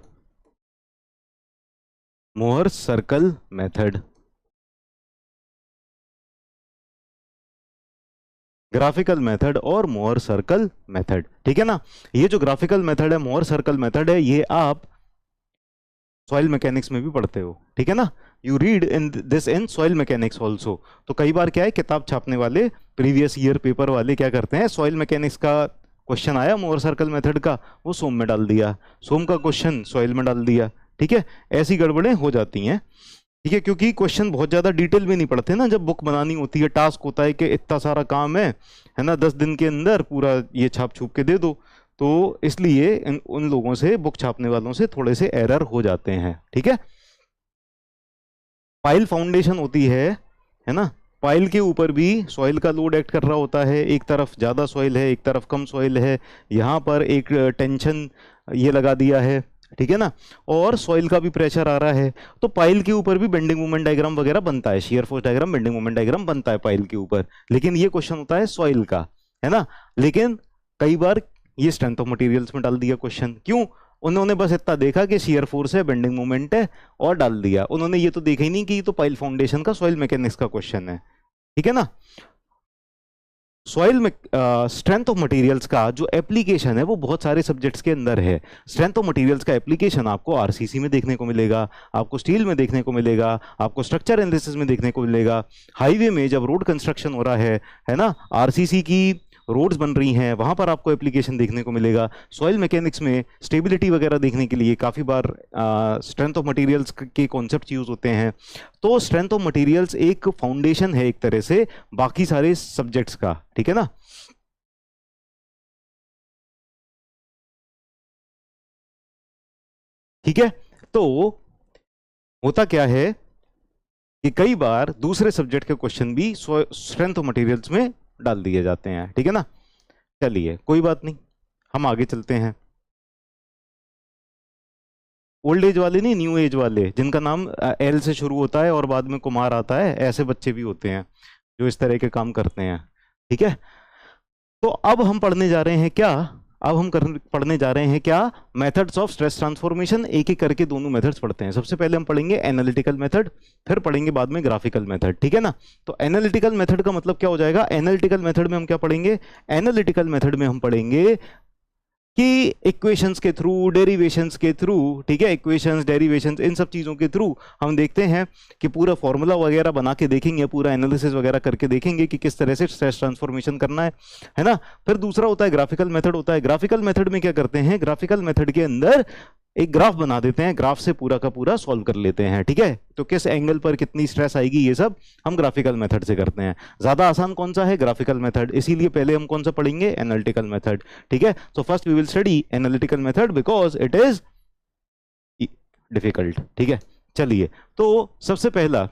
Mohr's circle method. Graphical method और मोहर सर्कल मेथड। ठीक है ना, ये जो ग्राफिकल मेथड है, मोहर सर्कल मेथड है, ये आप सॉइल मैकेनिक्स में भी पढ़ते हो। ठीक है ना, you read in this in soil mechanics also. तो कई बार क्या है, किताब छापने वाले प्रीवियस ईयर पेपर वाले क्या करते हैं, सॉइल मैकेनिक्स का क्वेश्चन आया मोहर सर्कल मेथड का, वो सोम में डाल दिया, सोम का क्वेश्चन सॉइल में डाल दिया। ठीक है, ऐसी गड़बड़ें हो जाती हैं। ठीक है, क्योंकि क्वेश्चन बहुत ज़्यादा डिटेल में नहीं पढ़ते ना, जब बुक बनानी होती है, टास्क होता है कि इतना सारा काम है ना, 10 दिन के अंदर पूरा ये छाप छूप के दे दो, तो इसलिए उन लोगों से, बुक छापने वालों से थोड़े से एरर हो जाते हैं। ठीक है, पाइल फाउंडेशन होती है ना, पाइल के ऊपर भी सॉइल का लोड एक्ट कर रहा होता है, एक तरफ ज़्यादा सॉइल है, एक तरफ कम सॉइल है, यहाँ पर एक टेंशन ये लगा दिया है। ठीक है ना, और सॉइल का भी प्रेशर आ रहा है, तो पाइल के ऊपर भी बेंडिंग मोमेंट डायग्राम वगैरह बनता है, shear force diagram, bending moment diagram बनता है पाइल के ऊपर। लेकिन ये क्वेश्चन होता है सॉइल का, है ना। लेकिन कई बार ये स्ट्रेंथ ऑफ मटेरियल्स में डाल दिया क्वेश्चन। क्यों? उन्होंने बस इतना देखा कि शियर फोर्स है, बेंडिंग मोमेंट है, और डाल दिया। उन्होंने ये तो देखा ही नहीं कि ये तो पाइल फाउंडेशन का सॉइल मैकेनिक्स का क्वेश्चन है। ठीक है ना, सॉइल में स्ट्रेंथ ऑफ मटेरियल्स का जो एप्लीकेशन है वो बहुत सारे सब्जेक्ट्स के अंदर है। स्ट्रेंथ ऑफ मटेरियल्स का एप्लीकेशन आपको आरसीसी में देखने को मिलेगा, आपको स्टील में देखने को मिलेगा, आपको स्ट्रक्चर एनालिसिस में देखने को मिलेगा, हाईवे में जब रोड कंस्ट्रक्शन हो रहा है ना, आरसीसी की रोड्स बन रही हैं, वहां पर आपको एप्लीकेशन देखने को मिलेगा। सॉइल मैकेनिक्स में स्टेबिलिटी वगैरह देखने के लिए काफ़ी बार स्ट्रेंथ ऑफ मटेरियल्स के कॉन्सेप्ट यूज होते हैं। तो स्ट्रेंथ ऑफ मटेरियल्स एक फाउंडेशन है एक तरह से बाकी सारे सब्जेक्ट्स का, ठीक है ना। ठीक है, तो होता क्या है कि कई बार दूसरे सब्जेक्ट के क्वेश्चन भी स्ट्रेंथ ऑफ मटेरियल्स में डाल दिए जाते हैं, ठीक है ना। चलिए कोई बात नहीं, हम आगे चलते हैं। ओल्ड एज वाले नहीं, न्यू एज वाले, जिनका नाम एल से शुरू होता है और बाद में कुमार आता है, ऐसे बच्चे भी होते हैं जो इस तरह के काम करते हैं, ठीक है। तो अब हम पढ़ने जा रहे हैं क्या, अब हम पढ़ने जा रहे हैं क्या, मेथड्स ऑफ स्ट्रेस ट्रांसफॉर्मेशन। एक एक करके दोनों मेथड्स पढ़ते हैं। सबसे पहले हम पढ़ेंगे एनालिटिकल मेथड, फिर पढ़ेंगे बाद में ग्राफिकल मेथड, ठीक है ना। तो एनालिटिकल मेथड का मतलब क्या हो जाएगा, एनालिटिकल मेथड में हम क्या पढ़ेंगे, एनालिटिकल मेथड में हम पढ़ेंगे कि इक्वेशंस के थ्रू, डेरिवेशंस के थ्रू, ठीक है, इक्वेशंस, डेरिवेशंस, इन सब चीज़ों के थ्रू हम देखते हैं कि पूरा फॉर्मूला वगैरह बना के देखेंगे, पूरा एनालिसिस वगैरह करके देखेंगे कि किस तरह से स्ट्रेस ट्रांसफॉर्मेशन करना है ना। फिर दूसरा होता है ग्राफिकल मेथड होता है। ग्राफिकल मेथड में क्या करते हैं, ग्राफिकल मेथड के अंदर एक ग्राफ बना देते हैं, ग्राफ से पूरा का पूरा सॉल्व कर लेते हैं, ठीक है। तो किस एंगल पर कितनी स्ट्रेस आएगी, ये सब हम ग्राफिकल मेथड से करते हैं। ज्यादा आसान कौन सा है, ग्राफिकल मेथड, इसीलिए पहले हम कौन सा पढ़ेंगे, एनालिटिकल मेथड, ठीक है। So first we will study analytical method because it is difficult, ठीक है। चलिए, तो सबसे पहला,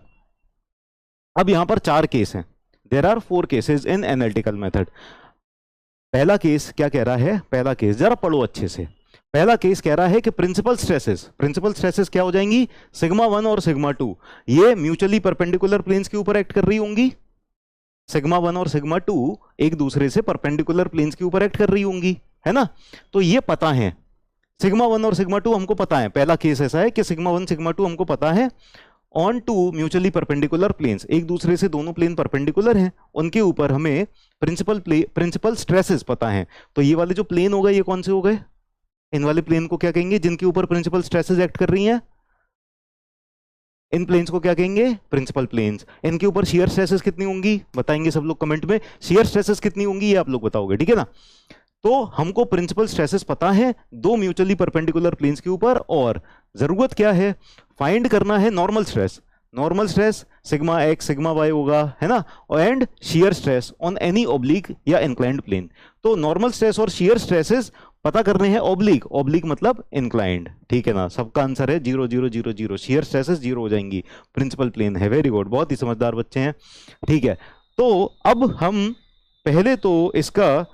अब यहां पर 4 केस हैं, there are 4 cases in analytical method. पहला केस क्या कह रहा है, पहला केस जरा पढ़ो अच्छे से। पहला केस कह रहा है कि प्रिंसिपल स्ट्रेसेस क्या हो जाएंगी, सिग्मा 1 और सिग्मा 2, ये म्यूचुअली परपेंडिकुलर प्लेन्स के ऊपर एक्ट कर रही होंगी। सिग्मा 1 और सिग्मा 2 एक दूसरे से परपेंडिकुलर प्लेन्स के ऊपर एक्ट कर रही होंगी, है ना। तो ये पता है, सिग्मा 1 और सिग्मा 2 हमको पता है। पहला केस ऐसा है कि सिग्मा 1 सिग्मा 2 हमको पता है on two mutually perpendicular planes, एक दूसरे से दोनों प्लेन परपेंडिकुलर हैं, उनके ऊपर हमें प्रिंसिपल स्ट्रेसेस पता है। तो ये वाले जो प्लेन हो गए, ये कौन से हो गए, इन वाले प्लेन को क्या कहेंगे, जिनके ऊपर प्रिंसिपल स्ट्रेसेस एक्ट कर रही हैं, इन प्लेन्स को क्या कहेंगे, प्रिंसिपल प्लेन्स। इनके ऊपर शियर स्ट्रेसेस कितनी होंगी, बताएंगे सब लोग कमेंट में, शियर स्ट्रेसेस कितनी होंगी ये आप लोग बताओगे, ठीक है ना। तो हमको प्रिंसिपल स्ट्रेसेस पता है दो म्यूचुअली परपेंडिकुलर प्लेन्स के ऊपर, और जरूरत क्या है, फाइंड करना है normal stress. Normal stress sigma x sigma y होगा, है ना, and shear stress on any oblique या इंक्लाइंड प्लेन। तो नॉर्मल स्ट्रेस और शियर स्ट्रेसेस पता करने हैं ऑब्लिक, ऑब्लिक मतलब इंक्लाइंड, ठीक है ना। सबका आंसर है 0 0 0 0, शियर स्ट्रेसेस 0 हो जाएंगी, प्रिंसिपल प्लेन है। वेरी गुड, बहुत ही समझदार बच्चे हैं, ठीक है। तो अब हम पहले तो इसका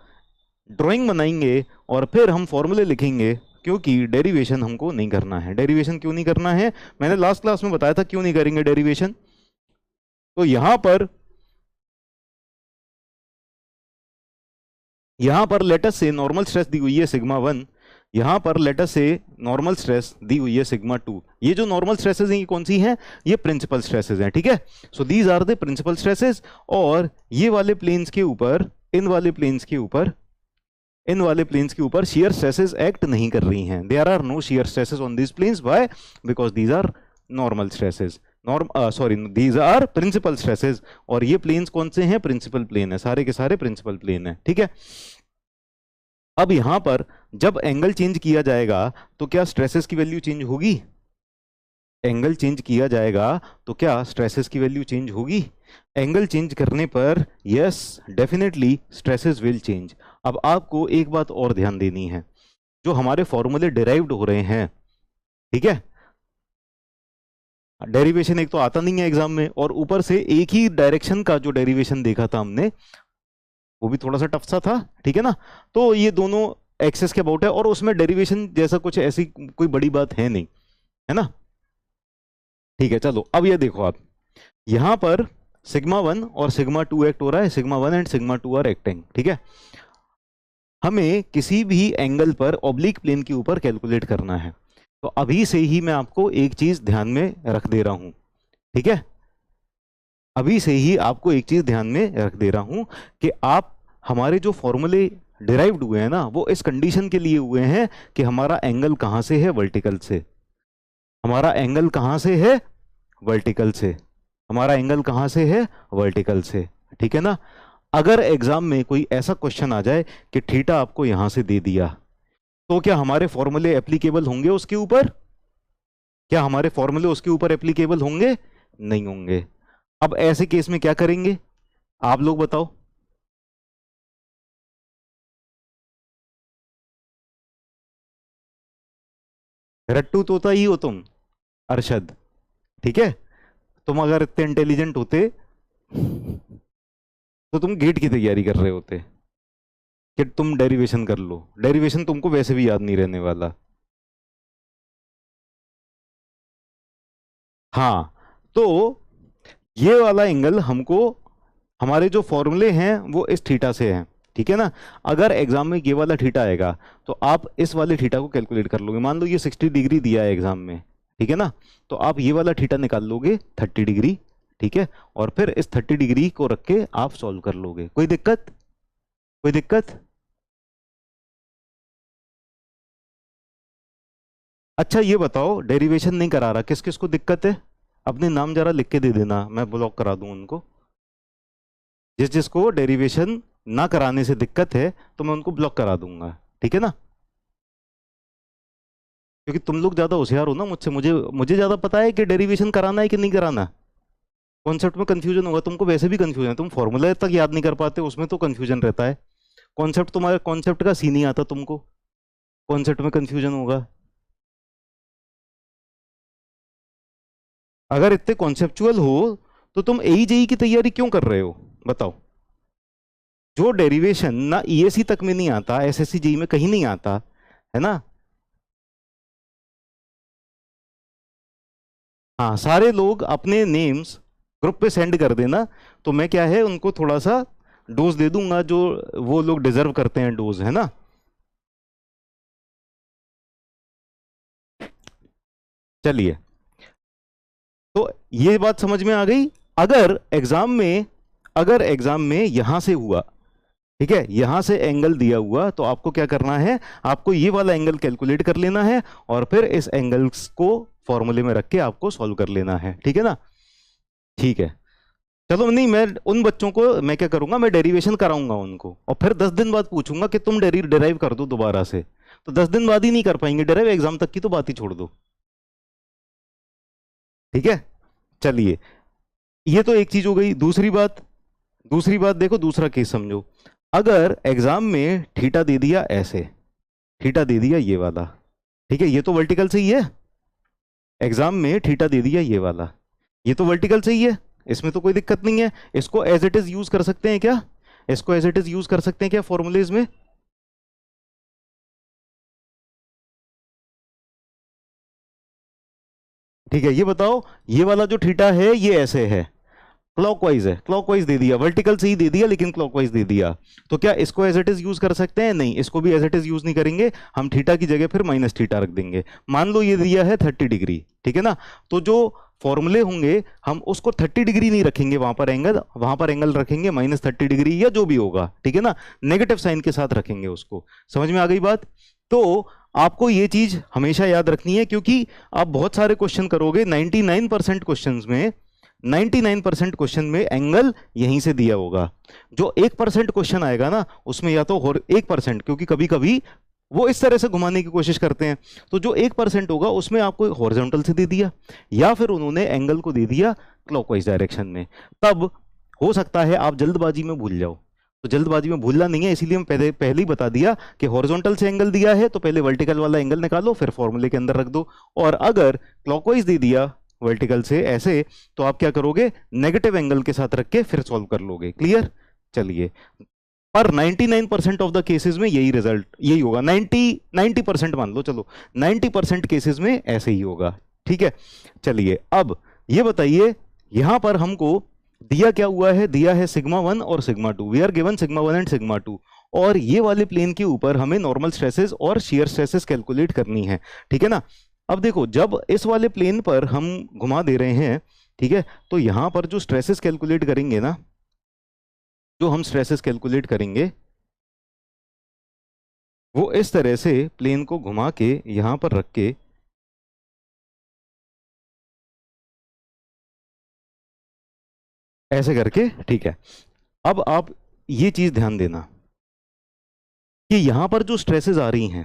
ड्राइंग बनाएंगे और फिर हम फॉर्मूले लिखेंगे, क्योंकि डेरिवेशन हमको नहीं करना है। डेरिवेशन क्यों नहीं करना है, मैंने लास्ट क्लास में बताया था क्यों नहीं करेंगे डेरिवेशन। तो यहां पर लेटर से नॉर्मल स्ट्रेस दी हुई है सिग्मा 1, यहां पर लेटर से नॉर्मल स्ट्रेस दी हुई है सिग्मा 2। ये जो नॉर्मल स्ट्रेसेस हैं ये कौन सी हैं, ये प्रिंसिपल स्ट्रेसेस हैं, ठीक है। So these are the principal stresses. और ये वाले प्लेन्स के ऊपर, इन वाले प्लेन्स के ऊपर शियर स्ट्रेसेस एक्ट नहीं कर रही हैं। There are no shear stresses on this planes, why, because these are normal stresses, these are principal stresses. और ये प्लेन्स कौन से हैं, प्रिंसिपल प्लेन है, सारे के सारे प्रिंसिपल प्लेन है, ठीक है। अब यहां पर जब एंगल चेंज किया जाएगा तो क्या स्ट्रेसेस की वैल्यू चेंज होगी, एंगल चेंज किया जाएगा तो क्या स्ट्रेसेस की वैल्यू चेंज होगी। एंगल चेंज करने पर yes definitely stresses will change. अब आपको एक बात और ध्यान देनी है, जो हमारे फॉर्मूले डिराइव्ड हो रहे हैं, ठीक है, डेरिवेशन एक तो आता नहीं है एग्जाम में, और ऊपर से एक ही डायरेक्शन का जो डेरिवेशन देखा था हमने वो भी थोड़ा सा टफ सा था, ठीक है ना। तो ये दोनों एक्सेस के अबाउट है, और उसमें डेरिवेशन जैसा कुछ ऐसी कोई बड़ी बात है नहीं, है ना, ठीक है। चलो अब ये देखो, आप यहां पर सिग्मा 1 और सिग्मा 2 एक्ट हो रहा है, sigma 1 and sigma 2 are acting, ठीक है। हमें किसी भी एंगल पर ऑब्लिक प्लेन के ऊपर कैलकुलेट करना है। तो अभी से ही मैं आपको एक चीज ध्यान में रख दे रहा हूं, ठीक है, अभी से ही आपको एक चीज ध्यान में रख दे रहा हूं कि आप, हमारे जो फॉर्मूले डिराइव्ड हुए हैं ना, वो इस कंडीशन के लिए हुए हैं कि हमारा एंगल कहां से है, वर्टिकल से। हमारा एंगल कहां से है, वर्टिकल से। हमारा एंगल कहां से है, वर्टिकल से, ठीक है ना। अगर एग्जाम में कोई ऐसा क्वेश्चन आ जाए कि थीटा आपको यहां से दे दिया, तो क्या हमारे फॉर्मूले एप्लीकेबल होंगे उसके ऊपर? क्या हमारे फॉर्मूले उसके ऊपर एप्लीकेबल होंगे? नहीं होंगे। अब ऐसे केस में क्या करेंगे आप लोग बताओ? रट्टू तोता ही हो तुम, अरशद। ठीक है, तुम अगर इतने इंटेलिजेंट होते तो तुम गेट की तैयारी कर रहे होते कि तुम डेरिवेशन कर लो। डेरिवेशन तुमको वैसे भी याद नहीं रहने वाला। हाँ, तो ये वाला एंगल हमको, हमारे जो फॉर्मूले हैं वो इस थीटा से हैं, ठीक है ना। अगर एग्जाम में ये वाला थीटा आएगा तो आप इस वाले थीटा को कैलकुलेट कर लोगे। मान लो ये 60 डिग्री दिया है एग्जाम में, ठीक है ना, तो आप ये वाला थीटा निकाल लोगे 30 डिग्री, ठीक है, और फिर इस 30 डिग्री को रख के आप सॉल्व कर लोगे। कोई दिक्कत? कोई दिक्कत? अच्छा ये बताओ, डेरिवेशन नहीं करा रहा, किस किस को दिक्कत है? अपने नाम जरा लिख के दे देना, मैं ब्लॉक करा दूं उनको। जिस जिसको डेरिवेशन ना कराने से दिक्कत है तो मैं उनको ब्लॉक करा दूंगा, ठीक है ना। क्योंकि तुम लोग ज्यादा होशियार हो ना मुझसे, मुझे मुझे ज्यादा पता है कि डेरिवेशन कराना है कि नहीं कराना। कॉन्सेप्ट में कंफ्यूजन होगा, तुमको वैसे भी कंफ्यूजन है, तुम फॉर्मूला तक याद नहीं कर पाते, उसमें तो कंफ्यूजन रहता है। कॉन्सेप्ट, तुम्हारे कॉन्सेप्ट का सी नहीं आता तुमको, कॉन्सेप्ट में कंफ्यूजन होगा। अगर इतने कॉन्सेप्चुअल हो तो तुम एई जेई की तैयारी क्यों कर रहे हो बताओ? जो डेरिवेशन ना ईएसी तक में नहीं आता, एसएससी जेई में कहीं नहीं आता, है ना। हाँ, सारे लोग अपने नेम्स ग्रुप पे सेंड कर देना, तो मैं क्या है उनको थोड़ा सा डोज दे दूंगा, जो वो लोग डिजर्व करते हैं डोज, है ना। चलिए, तो ये बात समझ में आ गई। अगर एग्जाम में, अगर एग्जाम में यहां से हुआ, ठीक है, यहां से एंगल दिया हुआ, तो आपको क्या करना है, आपको ये वाला एंगल कैलकुलेट कर लेना है और फिर इस एंगल्स को फॉर्मूले में रख के आपको सॉल्व कर लेना है, ठीक है ना। ठीक है, चलो, नहीं मैं उन बच्चों को मैं क्या करूंगा, मैं डेरिवेशन कराऊंगा उनको, और फिर 10 दिन बाद पूछूंगा कि तुम डेराइव कर दो दोबारा से। तो 10 दिन बाद ही नहीं कर पाएंगे डेराइव, एग्जाम तक की तो बात ही छोड़ दो, ठीक है। चलिए, ये तो एक चीज हो गई। दूसरी बात, दूसरी बात देखो, दूसरा केस समझो। अगर एग्जाम में थीटा दे दिया ऐसे, थीटा दे दिया ये वाला, ठीक है, ये तो वर्टिकल से ही है। एग्जाम में थीटा दे दिया ये वाला, ये तो वर्टिकल से ही है, इसमें तो कोई दिक्कत नहीं है। इसको एज इट इज यूज कर सकते हैं क्या? इसको एज इट इज यूज कर सकते हैं क्या फॉर्मूलेज में? ठीक है, ये बताओ, ये वाला जो थीटा है ये ऐसे है, क्लॉकवाइज है, क्लॉकवाइज दे दिया, वर्टिकल से ही दे दिया लेकिन क्लॉकवाइज दे दिया। तो क्या इसको एज इट इज यूज कर सकते हैं? नहीं, इसको भी एज इट इज यूज नहीं करेंगे, हम थीटा की जगह फिर माइनस थीटा रख देंगे। मान लो ये दिया है 30 डिग्री, ठीक है ना, तो जो फॉर्मूले होंगे हम उसको 30 डिग्री नहीं रखेंगे, वहां पर एंगल, वहां पर एंगल रखेंगे -30 डिग्री या जो भी होगा, ठीक है ना, नेगेटिव साइन के साथ रखेंगे उसको। समझ में आ गई बात? तो आपको ये चीज हमेशा याद रखनी है, क्योंकि आप बहुत सारे क्वेश्चन करोगे, 99% क्वेश्चंस में, 99% क्वेश्चन में एंगल यहीं से दिया होगा। जो 1% क्वेश्चन आएगा ना, उसमें या तो 1%, क्योंकि कभी कभी वो इस तरह से घुमाने की कोशिश करते हैं, तो जो 1% होगा उसमें आपको हॉरिजॉन्टल से दे दिया, या फिर उन्होंने एंगल को दे दिया क्लॉकवाइज डायरेक्शन में। तब हो सकता है आप जल्दबाजी में भूल जाओ, तो जल्दबाजी में भूलना नहीं है, इसीलिए हम पहले पहले ही बता दिया कि हॉरिजॉन्टल से एंगल दिया है तो पहले वर्टिकल वाला एंगल निकालो, फिर फॉर्मूले के अंदर रख दो। और अगर क्लॉकवाइज दे दिया वर्टिकल से ऐसे, तो आप क्या करोगे, नेगेटिव एंगल के साथ रख के फिर सॉल्व कर लोगे। क्लियर? चलिए, पर 99% ऑफ द केसेस में यही रिजल्ट, यही होगा। 90% मान लो, चलो 90% केसेस में ऐसे ही होगा, ठीक है। चलिए, अब ये बताइए, यहां पर हमको दिया क्या हुआ है, दिया है σ1 और σ2, वी आर गिवन σ1 एंड σ2, और ये वाले प्लेन के ऊपर हमें नॉर्मल स्ट्रेसेस और शियर स्ट्रेसेस कैलकुलेट करनी है, ठीक है ना। अब देखो, जब इस वाले प्लेन पर हम घुमा दे रहे हैं, ठीक है, तो यहां पर जो स्ट्रेसेस कैलकुलेट करेंगे ना, जो हम स्ट्रेसेस कैलकुलेट करेंगे वो इस तरह से प्लेन को घुमा के यहां पर रख के ऐसे करके, ठीक है। अब आप ये चीज ध्यान देना कि यहां पर जो स्ट्रेसेस आ रही हैं,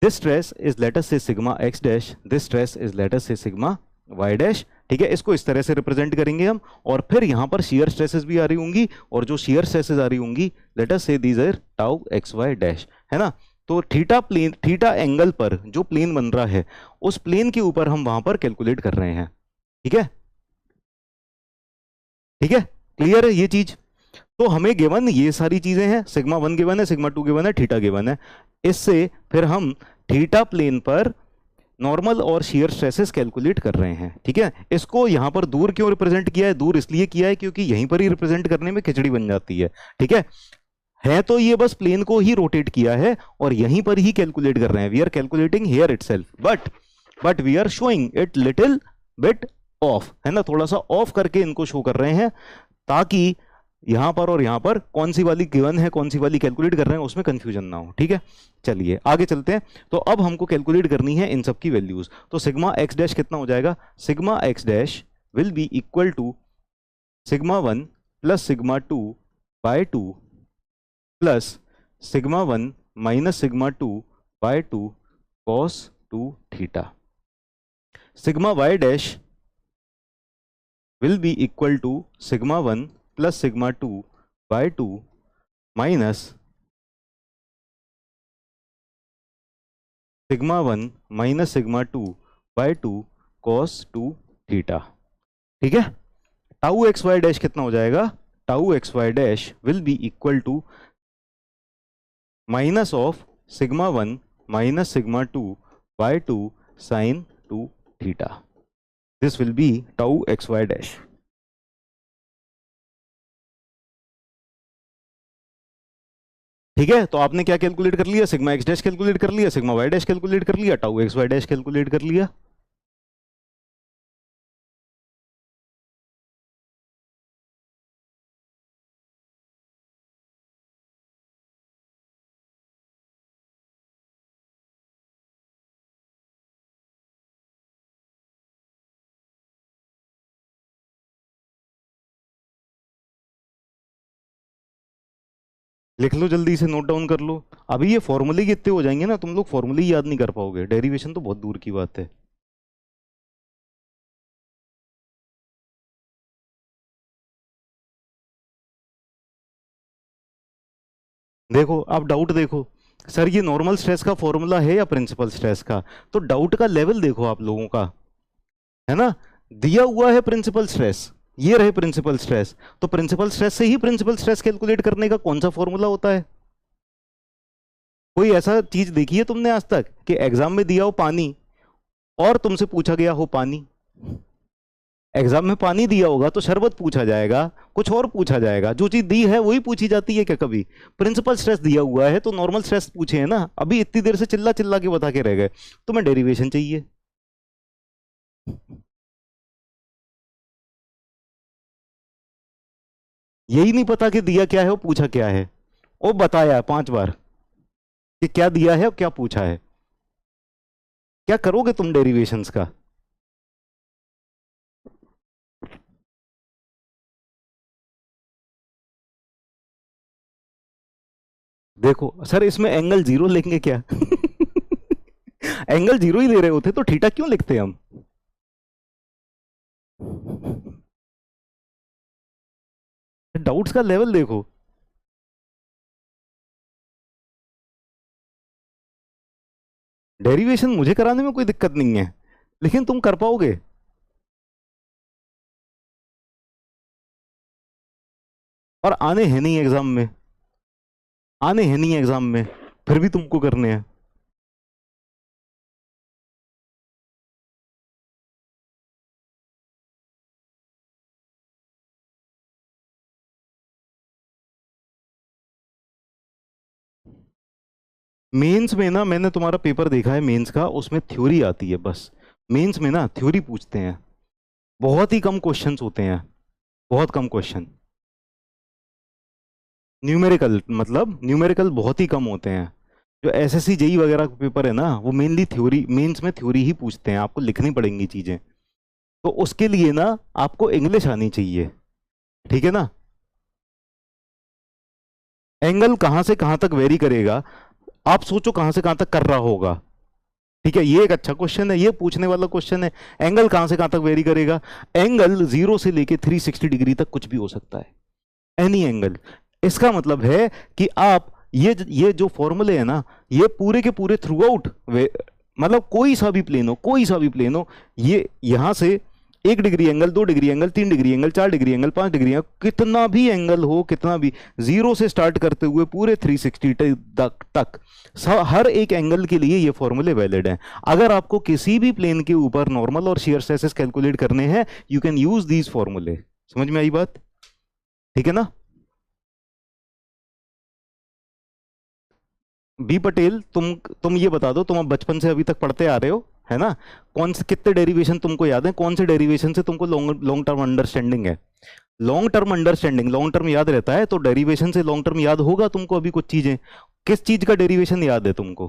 this stress is let us say sigma x dash, this stress is let us say sigma y dash. ठीक है, इसको इस तरह से रिप्रेजेंट करेंगे हम। और फिर यहां पर शियर स्ट्रेसेस भी आ रही होंगी, और जो शियर स्ट्रेसेस आ रही होंगी let us say these are tau x y dash, है ना। तो थीटा प्लेन, थीटा एंगल पर जो प्लेन बन रहा है, उस प्लेन के ऊपर हम वहां पर कैलकुलेट कर रहे हैं। ठीक है, ठीक है, क्लियर है ये चीज। तो हमें गिवन ये सारी चीजें हैं, सिग्मा 1 गिवन है, सिग्मा 2 गिवन है, थीटा गिवन है। इससे फिर हम थीटा प्लेन पर नॉर्मल और शियर स्ट्रेसेस कैलकुलेट कर रहे हैं। ठीक है, इसको यहां पर दूर क्यों रिप्रेजेंट किया है? दूर इसलिए किया है क्योंकि यहीं पर ही रिप्रेजेंट करने में खिचड़ी बन जाती है। ठीक है तो ये बस प्लेन को ही रोटेट किया है और यहीं पर ही कैलकुलेट कर रहे हैं। We are calculating here itself, but we are showing it little bit off, है ना, थोड़ा सा ऑफ करके इनको शो कर रहे हैं, ताकि यहां पर और यहां पर कौन सी वाली गिवन है, कौन सी वाली कैलकुलेट कर रहे हैं, उसमें कंफ्यूजन ना हो। ठीक है, चलिए आगे चलते हैं। तो अब हमको कैलकुलेट करनी है इन सब की वैल्यूज। तो सिग्मा एक्स डैश कितना हो जाएगा? Sigma x dash will be equal to sigma 1 plus sigma 2 by 2 plus sigma 1 minus sigma 2 by 2 cos 2 theta. Sigma y dash will be equal to sigma 1 plus sigma 2 by 2 minus sigma 1 minus sigma 2 by 2 cos 2 theta. ठीक है, tau x y dash कितना हो जाएगा? Tau x y dash will be equal to minus of sigma 1 minus sigma 2 by 2 sine 2 theta. This will be tau x y dash. ठीक है, तो आपने क्या कैलकुलेट कर लिया? सिग्मा एक्स डैश कैलकुलेट कर लिया, सिग्मा वाई डैश कैलकुलेट कर लिया, tau x y dash calculate कर लिया। लिख लो, जल्दी से नोट डाउन कर लो। अभी ये फॉर्मूले कितने हो जाएंगे ना, तुम लोग फॉर्मूले ही याद नहीं कर पाओगे, डेरिवेशन तो बहुत दूर की बात है। देखो अब डाउट देखो, सर ये नॉर्मल स्ट्रेस का फॉर्मूला है या प्रिंसिपल स्ट्रेस का? तो डाउट का लेवल देखो आप लोगों का, है ना। दिया हुआ है प्रिंसिपल स्ट्रेस, ये रहे प्रिंसिपल स्ट्रेस, तो प्रिंसिपल स्ट्रेस से ही प्रिंसिपल स्ट्रेस कैलकुलेट करने का कौन सा फॉर्मूला होता है? कोई ऐसा चीज देखी है तुमने आज तक कि एग्जाम में दिया हो पानी और तुमसे पूछा गया हो पानी? एग्जाम में पानी दिया होगा तो शरबत पूछा जाएगा, कुछ और पूछा जाएगा, जो चीज दी है वही पूछी जाती है क्या कभी? प्रिंसिपल स्ट्रेस दिया हुआ है तो नॉर्मल स्ट्रेस पूछे है ना। अभी इतनी देर से चिल्ला चिल्ला के बता के रह गए, तुम्हें डेरिवेशन चाहिए। यही नहीं पता कि दिया क्या है और पूछा क्या है। वो बताया 5 बार कि क्या दिया है और क्या पूछा है। क्या करोगे तुम डेरिवेशंस का? देखो सर, इसमें एंगल 0 लेंगे क्या? एंगल 0 ही ले रहे होते तो थीटा क्यों लिखते हम? डाउट्स का लेवल देखो। डेरिवेशन मुझे कराने में कोई दिक्कत नहीं है, लेकिन तुम कर पाओगे? और आने हैं नहीं एग्जाम में, आने हैं नहीं एग्जाम में, फिर भी तुमको करने हैं। मेंस में ना, मैंने तुम्हारा पेपर देखा है मेंस का, उसमें थ्योरी आती है बस। मेंस में ना थ्योरी पूछते हैं, बहुत ही कम क्वेश्चंस होते हैं, बहुत कम क्वेश्चन। न्यूमेरिकल, मतलब न्यूमेरिकल बहुत ही कम होते हैं। जो एसएससी जेई वगैरह का पेपर है ना, वो मेनली थ्योरी, मेंस में थ्योरी ही पूछते हैं, आपको लिखनी पड़ेंगी चीजें। तो उसके लिए ना आपको इंग्लिश आनी चाहिए, ठीक है ना। एंगल कहां से कहां तक वेरी करेगा, आप सोचो कहां से कहां तक कर रहा होगा। ठीक है, ये एक अच्छा क्वेश्चन है, ये पूछने वाला क्वेश्चन है। एंगल कहां से कहां तक वेरी करेगा? एंगल 0 से लेके 360 डिग्री तक कुछ भी हो सकता है, एनी एंगल। इसका मतलब है कि आप ये जो फॉर्मूले है ना, ये पूरे के पूरे थ्रू आउट, मतलब कोई सा भी प्लेन हो, कोई सा भी प्लेन हो, ये यहां से 1 degree angle, 2 degree angle, 3 degree angle, 4 degree angle, 5 degree angle, कितना भी एंगल हो, कितना भी, 0 से स्टार्ट करते हुए पूरे 360 तक हर एक एंगल के लिए ये फॉर्मूले वैलिड हैं। अगर आपको किसी भी प्लेन के ऊपर नॉर्मल और शियर स्ट्रेसेस कैलकुलेट करने हैं, यू कैन यूज दीज फॉर्मूले। समझ में आई बात? ठीक है ना? बी पटेल, तुम ये बता दो, तुम अब बचपन से अभी तक पढ़ते आ रहे हो, है ना? कौन से कितने डेरिवेशन तुमको याद है? कौन से डेरिवेशन से तुमको लॉन्ग लॉन्ग टर्म अंडरस्टैंडिंग है? Long term understanding, long term याद रहता है, तो डेरिवेशन से लॉन्ग टर्म याद होगा तुमको। अभी कुछ चीजें, किस चीज का डेरिवेशन याद है तुमको?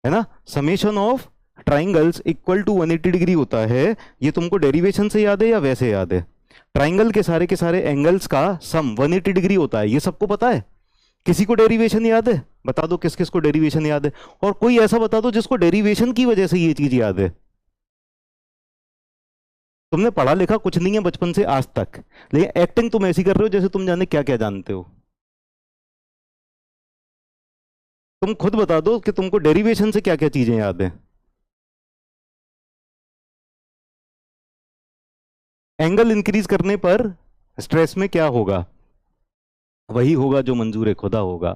है ना, summation of triangles equal to 180 degree होता है। ये तुमको डेरिवेशन से याद है या वैसे याद है? ट्राइंगल के सारे एंगल्स का सम 180 डिग्री होता है, ये सबको पता है। किसी को डेरिवेशन याद है? बता दो किस किस को डेरिवेशन याद है, और कोई ऐसा बता दो जिसको डेरिवेशन की वजह से ये चीज याद है। तुमने पढ़ा लिखा कुछ नहीं है बचपन से आज तक, लेकिन एक्टिंग तुम ऐसी कर रहे हो जैसे तुम जाने क्या क्या जानते हो। तुम खुद बता दो कि तुमको डेरिवेशन से क्या क्या चीजें याद है। एंगल इंक्रीज करने पर स्ट्रेस में क्या होगा? वही होगा जो मंजूर खुदा होगा।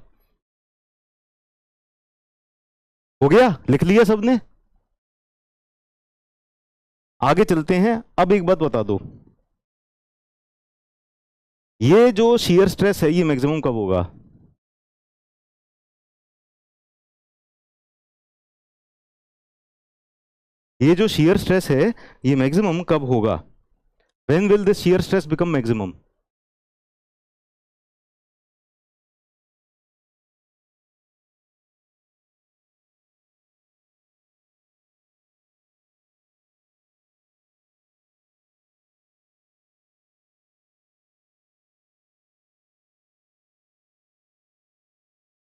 हो गया, लिख लिया सबने? आगे चलते हैं। अब एक बात बता दो, ये जो शियर स्ट्रेस है ये मैक्सिमम कब होगा? ये जो शियर स्ट्रेस है ये मैक्सिमम कब होगा? When will this shear stress become maximum?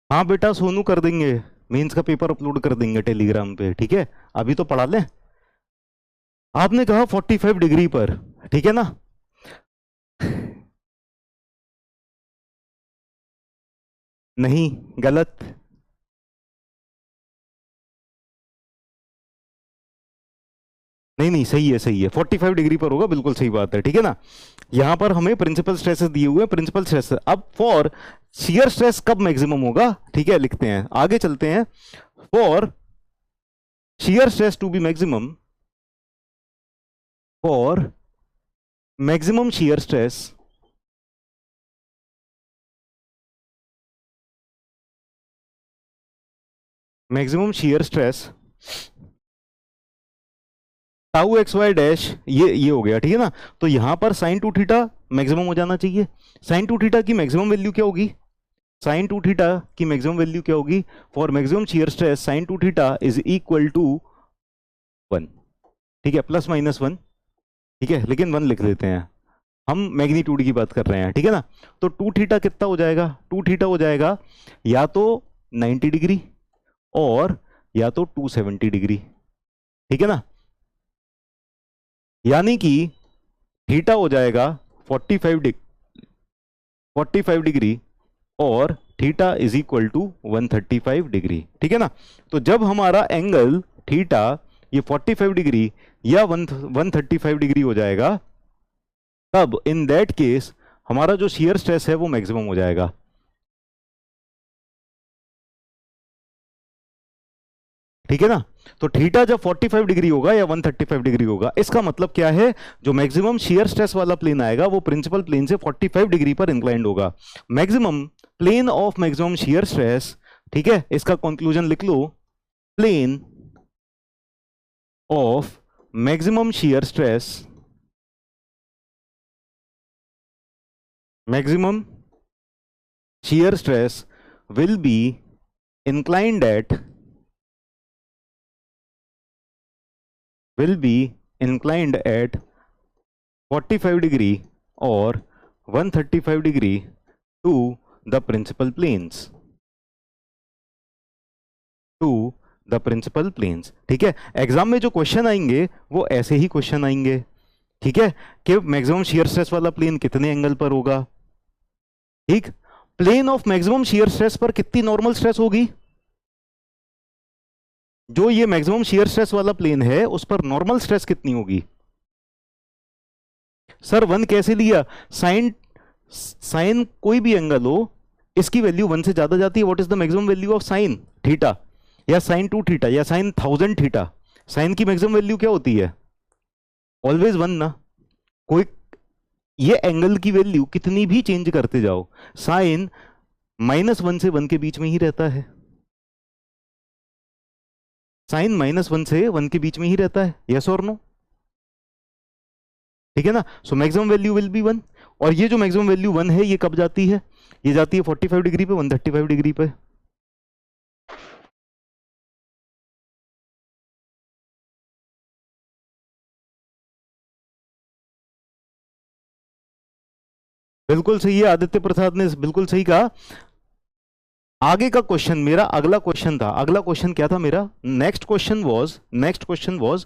हाँ बेटा, सोनू कर देंगे, मेंस का पेपर अपलोड कर देंगे टेलीग्राम पे, ठीक है? अभी तो पढ़ा लें। आपने कहा 45 डिग्री पर, ठीक है ना? नहीं, गलत। नहीं नहीं, सही है, सही है, 45 डिग्री पर होगा, बिल्कुल सही बात है, ठीक है ना? यहां पर हमें प्रिंसिपल स्ट्रेसेस दिए हुए हैं, प्रिंसिपल स्ट्रेस। अब फॉर शियर स्ट्रेस कब मैक्सिमम होगा, ठीक है, लिखते हैं, आगे चलते हैं। For shear stress to be maximum, for maximum shear stress, maximum shear stress tau x y dash, ये हो गया, ठीक है ना? तो यहां पर साइन टू थीटा मैक्सिमम हो जाना चाहिए। साइन टू थीटा की मैक्सिमम वैल्यू क्या होगी? साइन टू थीटा की मैक्सिमम वैल्यू क्या होगी? For maximum shear stress sine two theta is equal to 1, ठीक है, प्लस माइनस 1, ठीक है, लेकिन 1 लिख देते हैं, हम मैग्नीट्यूड की बात कर रहे हैं, ठीक है ना? तो टू थीटा कितना हो जाएगा? टू थीटा हो जाएगा या तो 90 डिग्री और या तो 270 डिग्री, ठीक है ना? यानी कि थीटा हो जाएगा 45 डिग्री और theta is equal to 135 degree, ठीक है ना? तो जब हमारा एंगल थीटा ये 45 डिग्री या 135 डिग्री हो जाएगा, तब इन दैट केस हमारा जो शियर स्ट्रेस है वो मैक्सिमम हो जाएगा। ठीक है ना? तो थीटा जब 45 डिग्री होगा या 135 डिग्री होगा, इसका मतलब क्या है? जो मैक्सिमम शियर स्ट्रेस वाला प्लेन आएगा वो प्रिंसिपल प्लेन से 45 डिग्री पर इंक्लाइंड होगा। Maximum plane of maximum shear stress, ठीक है, इसका कंक्लूजन लिख लो, plane of maximum shear stress, maximum shear stress will be inclined at, will be inclined at 45 degree or 135 degree to the principal planes, to the principal planes. ठीक है, exam में जो question आएंगे वो ऐसे ही क्वेश्चन आएंगे। ठीक है, कि मैक्सिमम शियर स्ट्रेस वाला प्लेन कितने एंगल पर होगा। ठीक, plane of maximum shear stress पर कितनी नॉर्मल स्ट्रेस होगी। जो ये मैक्सिमम शियर स्ट्रेस वाला प्लेन है उस पर नॉर्मल स्ट्रेस कितनी होगी। सर 1 कैसे लिया, साइन, साइन कोई भी एंगल हो इसकी वैल्यू 1 से ज्यादा जाती है। What is the maximum value of sine theta, या साइन 2 थीटा, या साइन 1000 थीटा। साइन की मैक्सिमम वैल्यू क्या होती है, ऑलवेज 1 ना। कोई ये एंगल की वैल्यू कितनी भी चेंज करते जाओ, साइन -1 से 1 के बीच में ही रहता है। साइन -1 से 1 के बीच में ही रहता है, यस और नो। ठीक है ना, so maximum value will be 1। और ये जो मैक्सिमम वैल्यू 1 है ये कब जाती है, ये जाती है 45 डिग्री पे, 135 डिग्री पे। बिल्कुल सही है, आदित्य प्रसाद ने बिल्कुल सही कहा। आगे का क्वेश्चन, मेरा अगला क्वेश्चन था, अगला क्वेश्चन क्या था मेरा, नेक्स्ट क्वेश्चन वाज,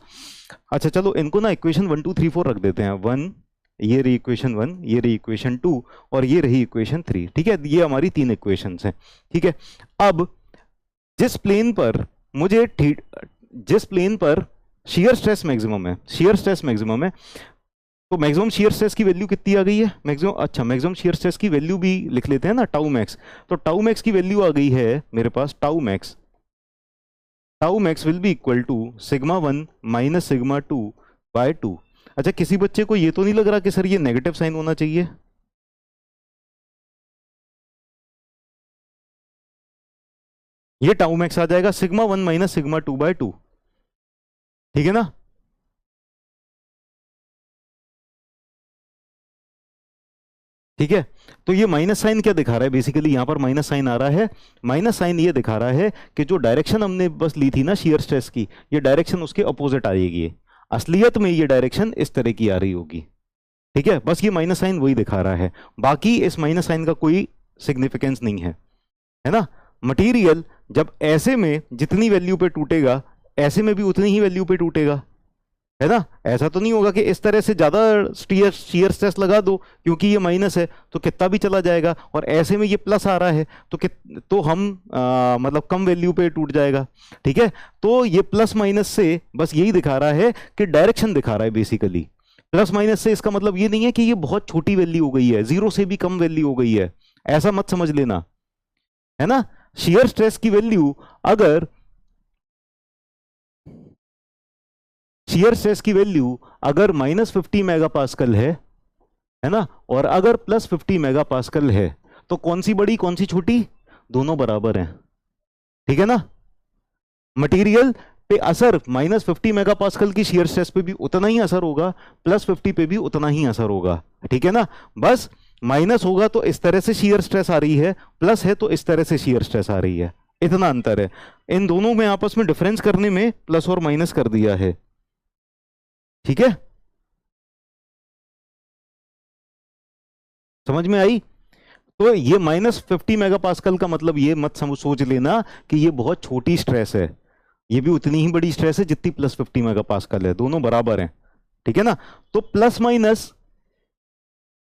अच्छा चलो इनको ना इक्वेशन 1 2 3 4 रख देते हैं। 1, ये रही इक्वेशन 1, ये रही इक्वेशन 2 और ये रही इक्वेशन 3। ठीक है, ये हमारी 3 इक्वेशंस हैं। ठीक है, अब जिस प्लेन पर मुझे जिस प्लेन पर शियर स्ट्रेस मैक्सिमम है, शियर स्ट्रेस मैक्सिमम है, तो मैक्सिमम शियर स्ट्रेस की वैल्यू कितनी आ गई है, मैक्सिमम, अच्छा मैक्सिमम शियर स्ट्रेस की वैल्यू भी लिख लेते हैं ना, टाउ मैक्स। तो टाउ मैक्स की वैल्यू आ गई है मेरे पास, tau max will be equal to sigma 1 minus sigma 2 by 2। अच्छा, किसी बच्चे को ये तो नहीं लग रहा कि सर ये नेगेटिव साइन होना चाहिए। ये टाउ मैक्स आ जाएगा सिग्मा 1 माइनस सिग्मा 2 बाय 2। ठीक है ना, ठीक है। तो ये माइनस साइन क्या दिखा रहा है, बेसिकली यहां पर माइनस साइन आ रहा है। माइनस साइन ये दिखा रहा है कि जो डायरेक्शन हमने बस ली थी ना शियर स्ट्रेस की, ये डायरेक्शन उसके अपोजिट आएगी। असलियत में ये डायरेक्शन इस तरह की आ रही होगी। ठीक है, बस ये माइनस साइन वही दिखा रहा है, बाकी इस माइनस साइन का कोई सिग्निफिकेंस नहीं है ना। मटेरियल जब ऐसे में जितनी वैल्यू पे टूटेगा, ऐसे में भी उतनी ही वैल्यू पे टूटेगा, है ना। ऐसा तो नहीं होगा कि इस तरह से ज्यादा शियर स्ट्रेस लगा दो क्योंकि ये माइनस है तो कितना भी चला जाएगा, और ऐसे में ये प्लस आ रहा है तो हम मतलब कम वैल्यू पे टूट जाएगा। ठीक है, तो ये प्लस माइनस से बस यही दिखा रहा है कि डायरेक्शन दिखा रहा है बेसिकली। प्लस माइनस से इसका मतलब ये नहीं है कि ये बहुत छोटी वैल्यू हो गई है, 0 से भी कम वैल्यू हो गई है, ऐसा मत समझ लेना, है ना। शियर स्ट्रेस की वैल्यू अगर -50 मेगापास्कल है ना, और अगर +50 मेगापास्कल है, तो कौन सी बड़ी कौन सी छोटी, दोनों बराबर हैं। ठीक है ना, मटेरियल पे असर -50 मेगापास्कल की शियर स्ट्रेस पे भी उतना ही असर होगा, +50 पे भी उतना ही असर होगा। ठीक है ना, बस माइनस होगा तो इस तरह से शियर स्ट्रेस आ रही है, प्लस है तो इस तरह से शियर स्ट्रेस आ रही है, इतना अंतर है। इन दोनों में आपस में डिफरेंस करने में प्लस और माइनस कर दिया है। ठीक है, समझ में आई। तो ये -50 मेगापास्कल का मतलब ये मत सोच लेना कि ये बहुत छोटी स्ट्रेस है, ये भी उतनी ही बड़ी स्ट्रेस है जितनी +50 मेगापास्कल है, दोनों बराबर हैं। ठीक है ना, तो प्लस माइनस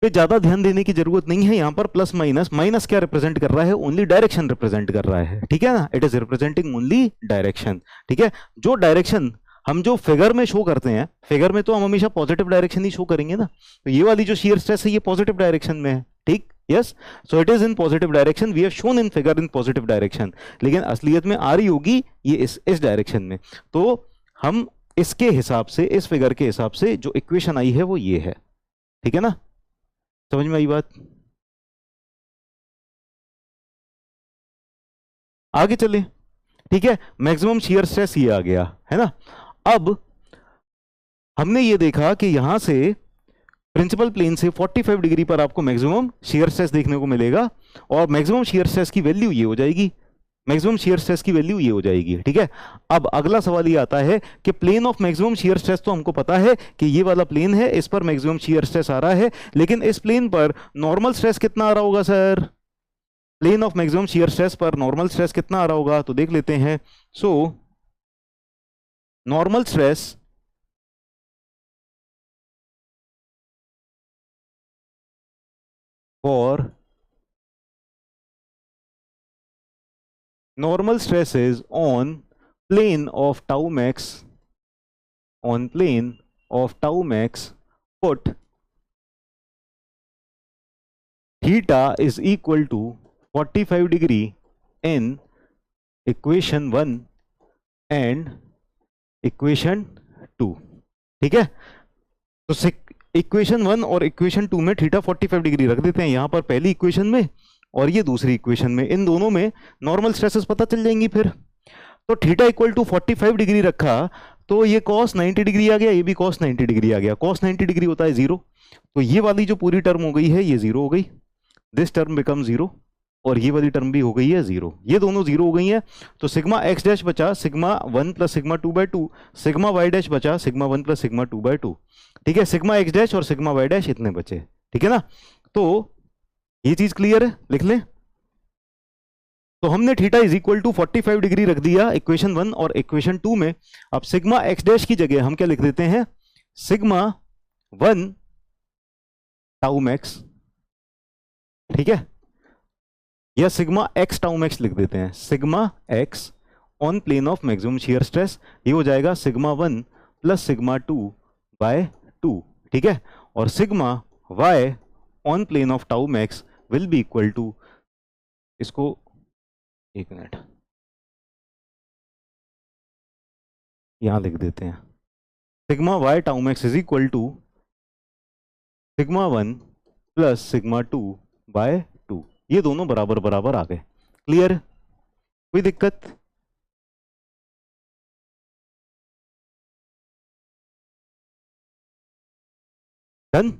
पे ज्यादा ध्यान देने की जरूरत नहीं है। यहां पर प्लस माइनस, माइनस क्या रिप्रेजेंट कर रहा है, ओनली डायरेक्शन रिप्रेजेंट कर रहा है। ठीक है ना, it is representing only direction. ठीक है, जो डायरेक्शन हम जो फिगर में शो करते हैं, फिगर में तो हम हमेशा पॉजिटिव डायरेक्शन ही शो करेंगे ना, तो ये वाली जो शियर स्ट्रेस है ये पॉजिटिव डायरेक्शन में है। ठीक, yes, so it is in positive direction, we have shown in figure in positive direction, लेकिन असलियत में आ रही होगी ये इस डायरेक्शन में। तो हम इसके हिसाब से, इस फिगर के हिसाब से जो इक्वेशन आई है वो ये है। ठीक है ना, समझ में आई बात। आगे चले। ठीक है, मैक्सिमम शियर स्ट्रेस ये आ गया, है ना। अब हमने ये देखा कि यहां से प्रिंसिपल प्लेन से 45 डिग्री पर आपको मैक्सिमम शियर स्ट्रेस देखने को मिलेगा, और मैक्सिमम शियर स्ट्रेस की वैल्यू ये हो जाएगी, मैक्सिमम शियर स्ट्रेस की वैल्यू ये हो जाएगी। ठीक है, अब अगला सवाल ये आता है कि plane of maximum shear stress, तो हमको पता है कि ये वाला प्लेन है, इस पर मैक्सिमम शियर स्ट्रेस आ रहा है, लेकिन इस प्लेन पर नॉर्मल स्ट्रेस कितना आ रहा होगा sir, plane of maximum shear stress पर नॉर्मल स्ट्रेस कितना आ रहा होगा, तो देख लेते हैं। So normal stress for normal stress is on plane of tau max, on plane of tau max, put theta is equal to 45 degree in equation 1 and equation 2। ठीक है, तो इक्वेशन 1 और इक्वेशन 2 में थीटा 45 डिग्री रख देते हैं यहां पर, पहली इक्वेशन में और ये दूसरी इक्वेशन में, इन दोनों में नॉर्मल स्ट्रेसेस पता चल जाएंगी फिर। तो थीटा इक्वल टू 45 डिग्री रखा तो ये cos 90 डिग्री आ गया, ये भी cos 90 डिग्री आ गया। cos 90 डिग्री होता है 0, तो ये वाली जो पूरी टर्म हो गई है ये 0 हो गई, दिस टर्म बिकम 0, और ये वाली टर्म भी हो गई है 0, ये दोनों 0 हो गई हैं। तो सिग्मा x डैश बचा sigma 1 plus sigma 2/2, sigma y dash बचा सिग्मा 1 प्लस सिग्मा 2/2। ठीक है, सिग्मा x डैश और सिग्मा y डैश इतने बचे। ठीक है ना, तो ये चीज क्लियर है, लिख लें। तो हमने theta is equal to 45 degree रख दिया इक्वेशन 1 और इक्वेशन 2 में। अब सिग्मा x डैश की जगह हम क्या लिख देते हैं, सिग्मा 1 टाउ मैक्स, ठीक है, या सिग्मा x टाउ मैक्स लिख देते हैं, sigma x on plane of maximum shear stress, ये हो जाएगा सिग्मा 1 प्लस सिग्मा 2/2। ठीक है, और sigma y on plane of tau max will be equal to, इसको एक मिनट यहां लिख देते हैं, sigma y tau max is equal to sigma 1 plus sigma 2/2। ये दोनों बराबर बराबर आ गए। क्लियर, कोई दिक्कत? डन।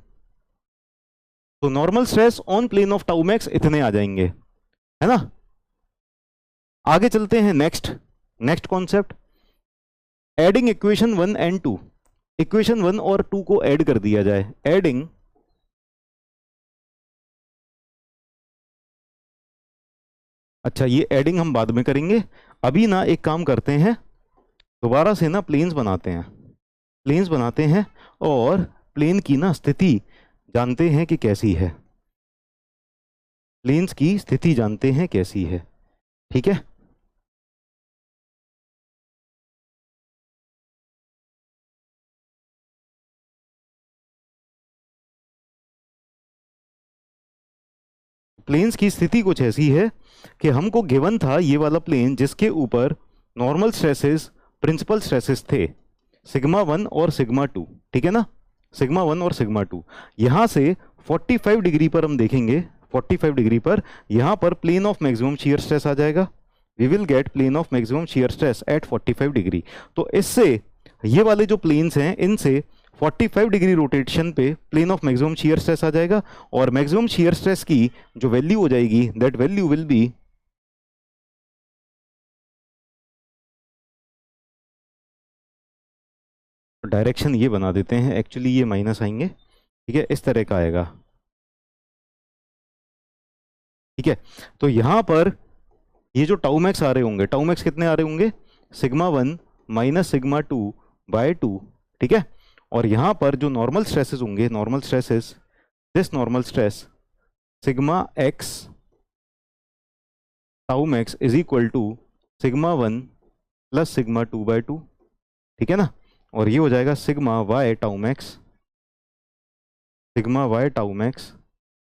तो normal stress on plane of tau max इतने आ जाएंगे, है ना। आगे चलते हैं, next concept, adding equation 1 and 2। Equation 1 और 2 को ऐड कर दिया जाए, एडिंग अच्छा ये एडिंग हम बाद में करेंगे, अभी ना एक काम करते हैं, दोबारा से ना प्लेन्स बनाते हैं और प्लेन की ना स्थिति जानते हैं कि कैसी है, प्लेन्स की स्थिति जानते हैं कैसी है। ठीक है, प्लेन्स की स्थिति कुछ ऐसी है कि हमको गिवन था ये वाला प्लेन जिसके ऊपर नॉर्मल स्ट्रेसेस प्रिंसिपल स्ट्रेसेस थे, सिग्मा 1 और सिग्मा 2। ठीक है ना, सिग्मा 1 और सिग्मा 2। यहां से 45 डिग्री पर हम देखेंगे, 45 डिग्री पर यहां पर plane of maximum shear stress आ जाएगा, we will get plane of maximum shear stress at 45 degree. तो इससे ये वाले जो प्लेन्स हैं इनसे 45 डिग्री रोटेशन पे plane of maximum shear stress आ जाएगा, और मैक्सिमम शियर स्ट्रेस की जो वैल्यू हो जाएगी that value will be direction ये बना देते हैं, एक्चुअली ये माइनस आएंगे, ठीक है, इस तरह का आएगा। ठीक है, तो यहां पर ये जो टाउ मैक्स आ रहे होंगे, टाउ मैक्स कितने आ रहे होंगे, सिग्मा 1 माइनस सिग्मा 2/2। ठीक है, और यहां पर जो नॉर्मल स्ट्रेसेस होंगे, normal stresses, this normal stress sigma x tau max is equal to sigma 1 plus sigma 2/2। ठीक है ना, और ये हो जाएगा sigma y tau max, sigma y tau max,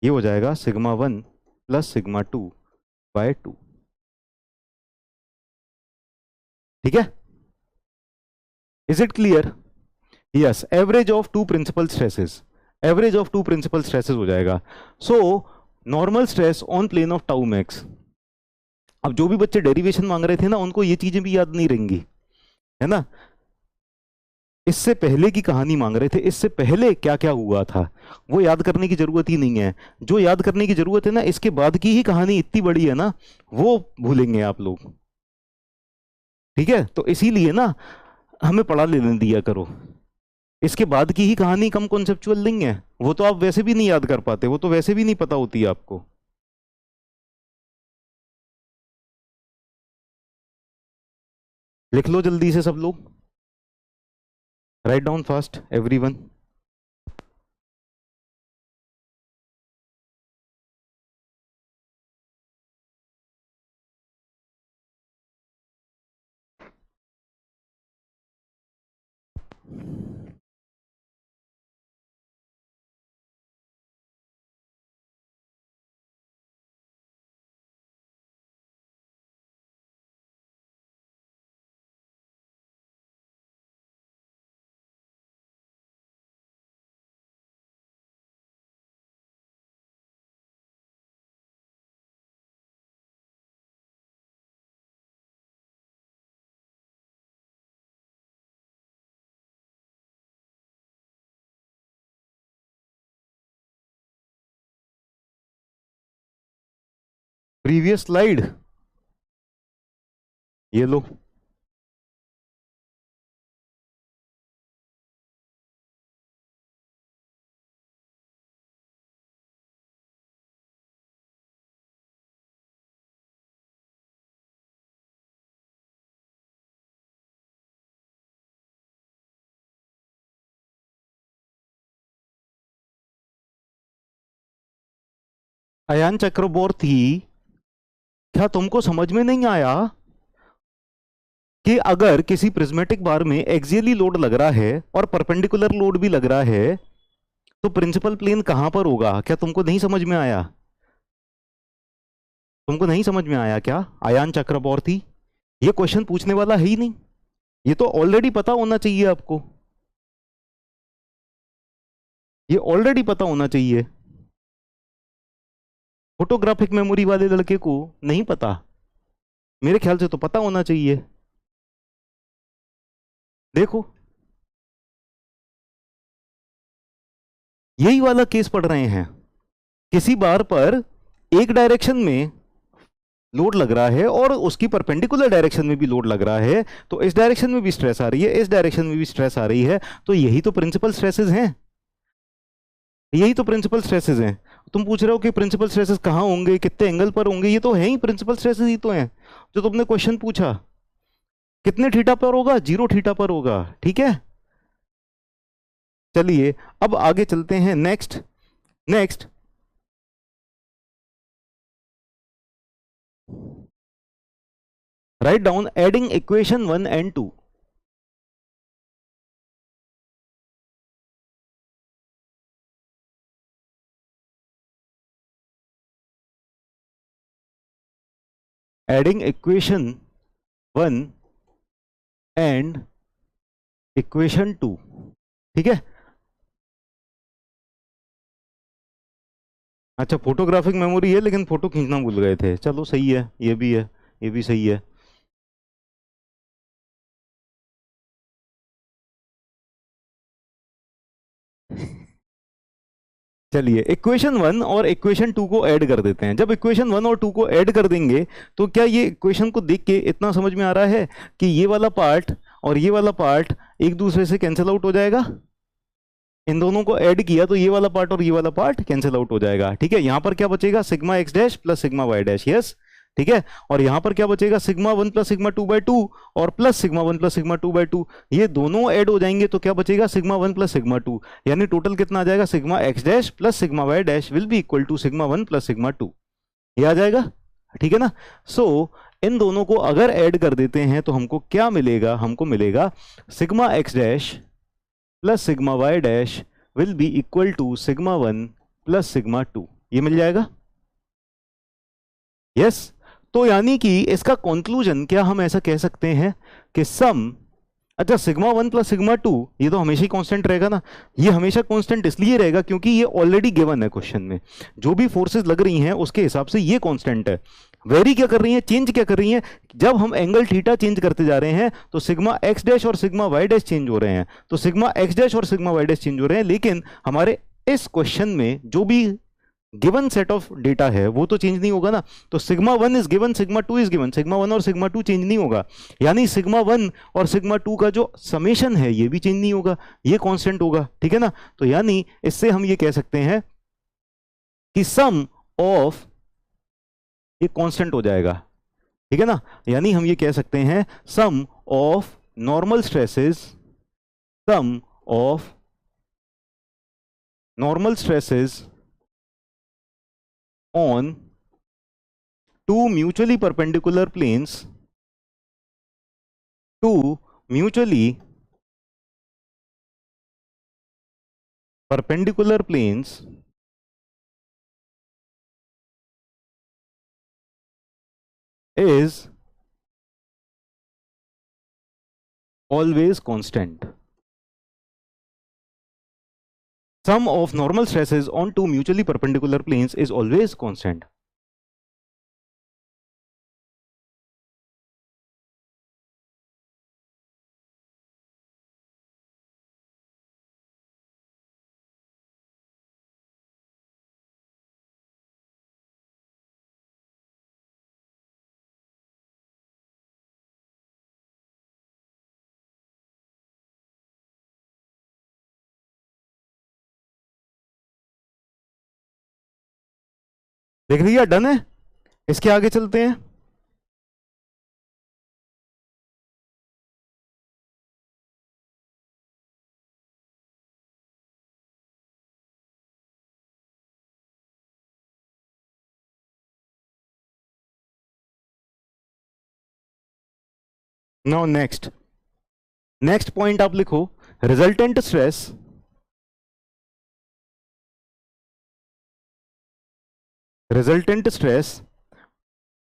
ये हो जाएगा सिग्मा 1 प्लस सिग्मा 2/2। ठीक है, is it clear? Yes, average of two principal stresses, average of two principal stresses हो जाएगा। So normal stress on plane of tau max. अब जो भी बच्चे डेरिवेशन मांग रहे थे ना उनको ये चीजें भी याद नहीं रहेंगी, है ना। इससे पहले की कहानी मांग रहे थे, इससे पहले क्या क्या हुआ था वो याद करने की जरूरत ही नहीं है। जो याद करने की जरूरत है ना, इसके बाद की ही कहानी इतनी बड़ी है ना, वो भूलेंगे आप लोग। ठीक है, तो इसीलिए ना हमें पढ़ा लेने दिया करो, इसके बाद की ही कहानी कम कॉन्सेप्चुअल नहीं है, वो तो आप वैसे भी नहीं याद कर पाते, वो तो वैसे भी नहीं पता होती है आपको। लिख लो जल्दी से सब लोग, write down fast everyone. Previous slide ये लो, अयान चक्रवर्ती, क्या तुमको समझ में नहीं आया कि अगर किसी प्रिज्मेटिक बार में एक्सियली लोड लग रहा है और परपेंडिकुलर लोड भी लग रहा है तो प्रिंसिपल प्लेन कहां पर होगा? क्या तुमको नहीं समझ में आया? तुमको नहीं समझ में आया क्या अयान चक्रवर्ती? ये क्वेश्चन पूछने वाला है ही नहीं, ये तो ऑलरेडी पता होना चाहिए आपको, ये ऑलरेडी पता होना चाहिए। फोटोग्राफिक मेमोरी वाले लड़के को नहीं पता? मेरे ख्याल से तो पता होना चाहिए। देखो यही वाला केस पढ़ रहे हैं, किसी बार पर एक डायरेक्शन में लोड लग रहा है और उसकी परपेंडिकुलर डायरेक्शन में भी लोड लग रहा है, तो इस डायरेक्शन में भी स्ट्रेस आ रही है, इस डायरेक्शन में भी स्ट्रेस आ रही है, तो यही तो प्रिंसिपल स्ट्रेसेस हैं, यही तो प्रिंसिपल स्ट्रेसेस हैं। तुम पूछ रहे हो कि प्रिंसिपल स्ट्रेसेस कहाँ होंगे, कितने एंगल पर होंगे, ये तो है ही प्रिंसिपल स्ट्रेसेस ही तो हैं जो तुमने क्वेश्चन पूछा। कितने थीटा पर होगा? 0 थीटा पर होगा, ठीक है। चलिए अब आगे चलते हैं, next next write down adding equation 1 and 2। Adding equation 1 and equation 2, ठीक है। अच्छा फोटोग्राफिक मेमोरी है लेकिन फोटो खींचना भूल गए थे, चलो सही है, ये भी है, ये भी सही है। चलिए इक्वेशन 1 और इक्वेशन 2 को ऐड कर देते हैं। जब इक्वेशन 1 और 2 को ऐड कर देंगे तो क्या ये इक्वेशन को देख के इतना समझ में आ रहा है कि ये वाला पार्ट और ये वाला पार्ट एक दूसरे से कैंसिल आउट हो जाएगा? इन दोनों को ऐड किया तो ये वाला पार्ट और ये वाला पार्ट कैंसिल आउट हो जाएगा, ठीक है। यहां पर क्या बचेगा? Sigma x dash plus sigma y dash, yes, ठीक है। और यहां पर क्या बचेगा? सिग्मा 1 प्लस सिग्मा 2/2 और प्लस सिग्मा 1 प्लस सिग्मा 2/2, ये दोनों ऐड हो जाएंगे तो क्या बचेगा? सिग्मा 1 प्लस सिग्मा 2, यानी टोटल कितना आ जाएगा? Sigma x dash plus sigma y dash will be equal to sigma 1 plus sigma 2, ये आ जाएगा, ठीक है ना। सो इन दोनों को अगर ऐड कर देते हैं तो हमको क्या मिलेगा? हमको मिलेगा sigma x dash plus sigma y dash will be equal to sigma 1 plus sigma 2, ये मिल जाएगा, यस। तो यानी कि इसका कंक्लूजन क्या हम ऐसा कह सकते हैं कि सम, अच्छा सिग्मा 1 प्लस सिग्मा 2 ये तो हमेशा ही कांस्टेंट रहेगा ना। ये हमेशा कांस्टेंट इसलिए रहेगा क्योंकि ये ऑलरेडी गिवन है क्वेश्चन में, जो भी फोर्सेस लग रही हैं उसके हिसाब से ये कांस्टेंट है। वेरी क्या कर रही है? चेंज क्या कर रही है? जब हम एंगल थीटा चेंज करते जा रहे हैं तो सिग्मा एक्स डैश और सिग्मा वाई डैश चेंज हो रहे हैं, तो सिग्मा एक्स डैश और सिग्मा वाई डैश चेंज हो रहे हैं, लेकिन हमारे इस क्वेश्चन में जो भी गिवन सेट ऑफ डेटा है वो तो चेंज नहीं होगा ना। तो sigma 1 is given, sigma 2 is given, sigma 1 और सिग्मा 2 चेंज नहीं होगा, यानी सिग्मा 1 और सिग्मा 2 का जो समेशन है ये भी चेंज नहीं होगा, ये कांस्टेंट होगा, ठीक है ना। तो यानी इससे हम ये कह सकते हैं कि सम ऑफ, ये कांस्टेंट हो जाएगा, ठीक है ना। यानी हम ये कह सकते हैं सम of normal stresses, sum of normal stresses on two mutually perpendicular planes, two mutually perpendicular planes is always constant. Sum of normal stresses on two mutually perpendicular planes is always constant. देख लिया, done है। इसके आगे चलते हैं। Now next point आप लिखो, resultant stress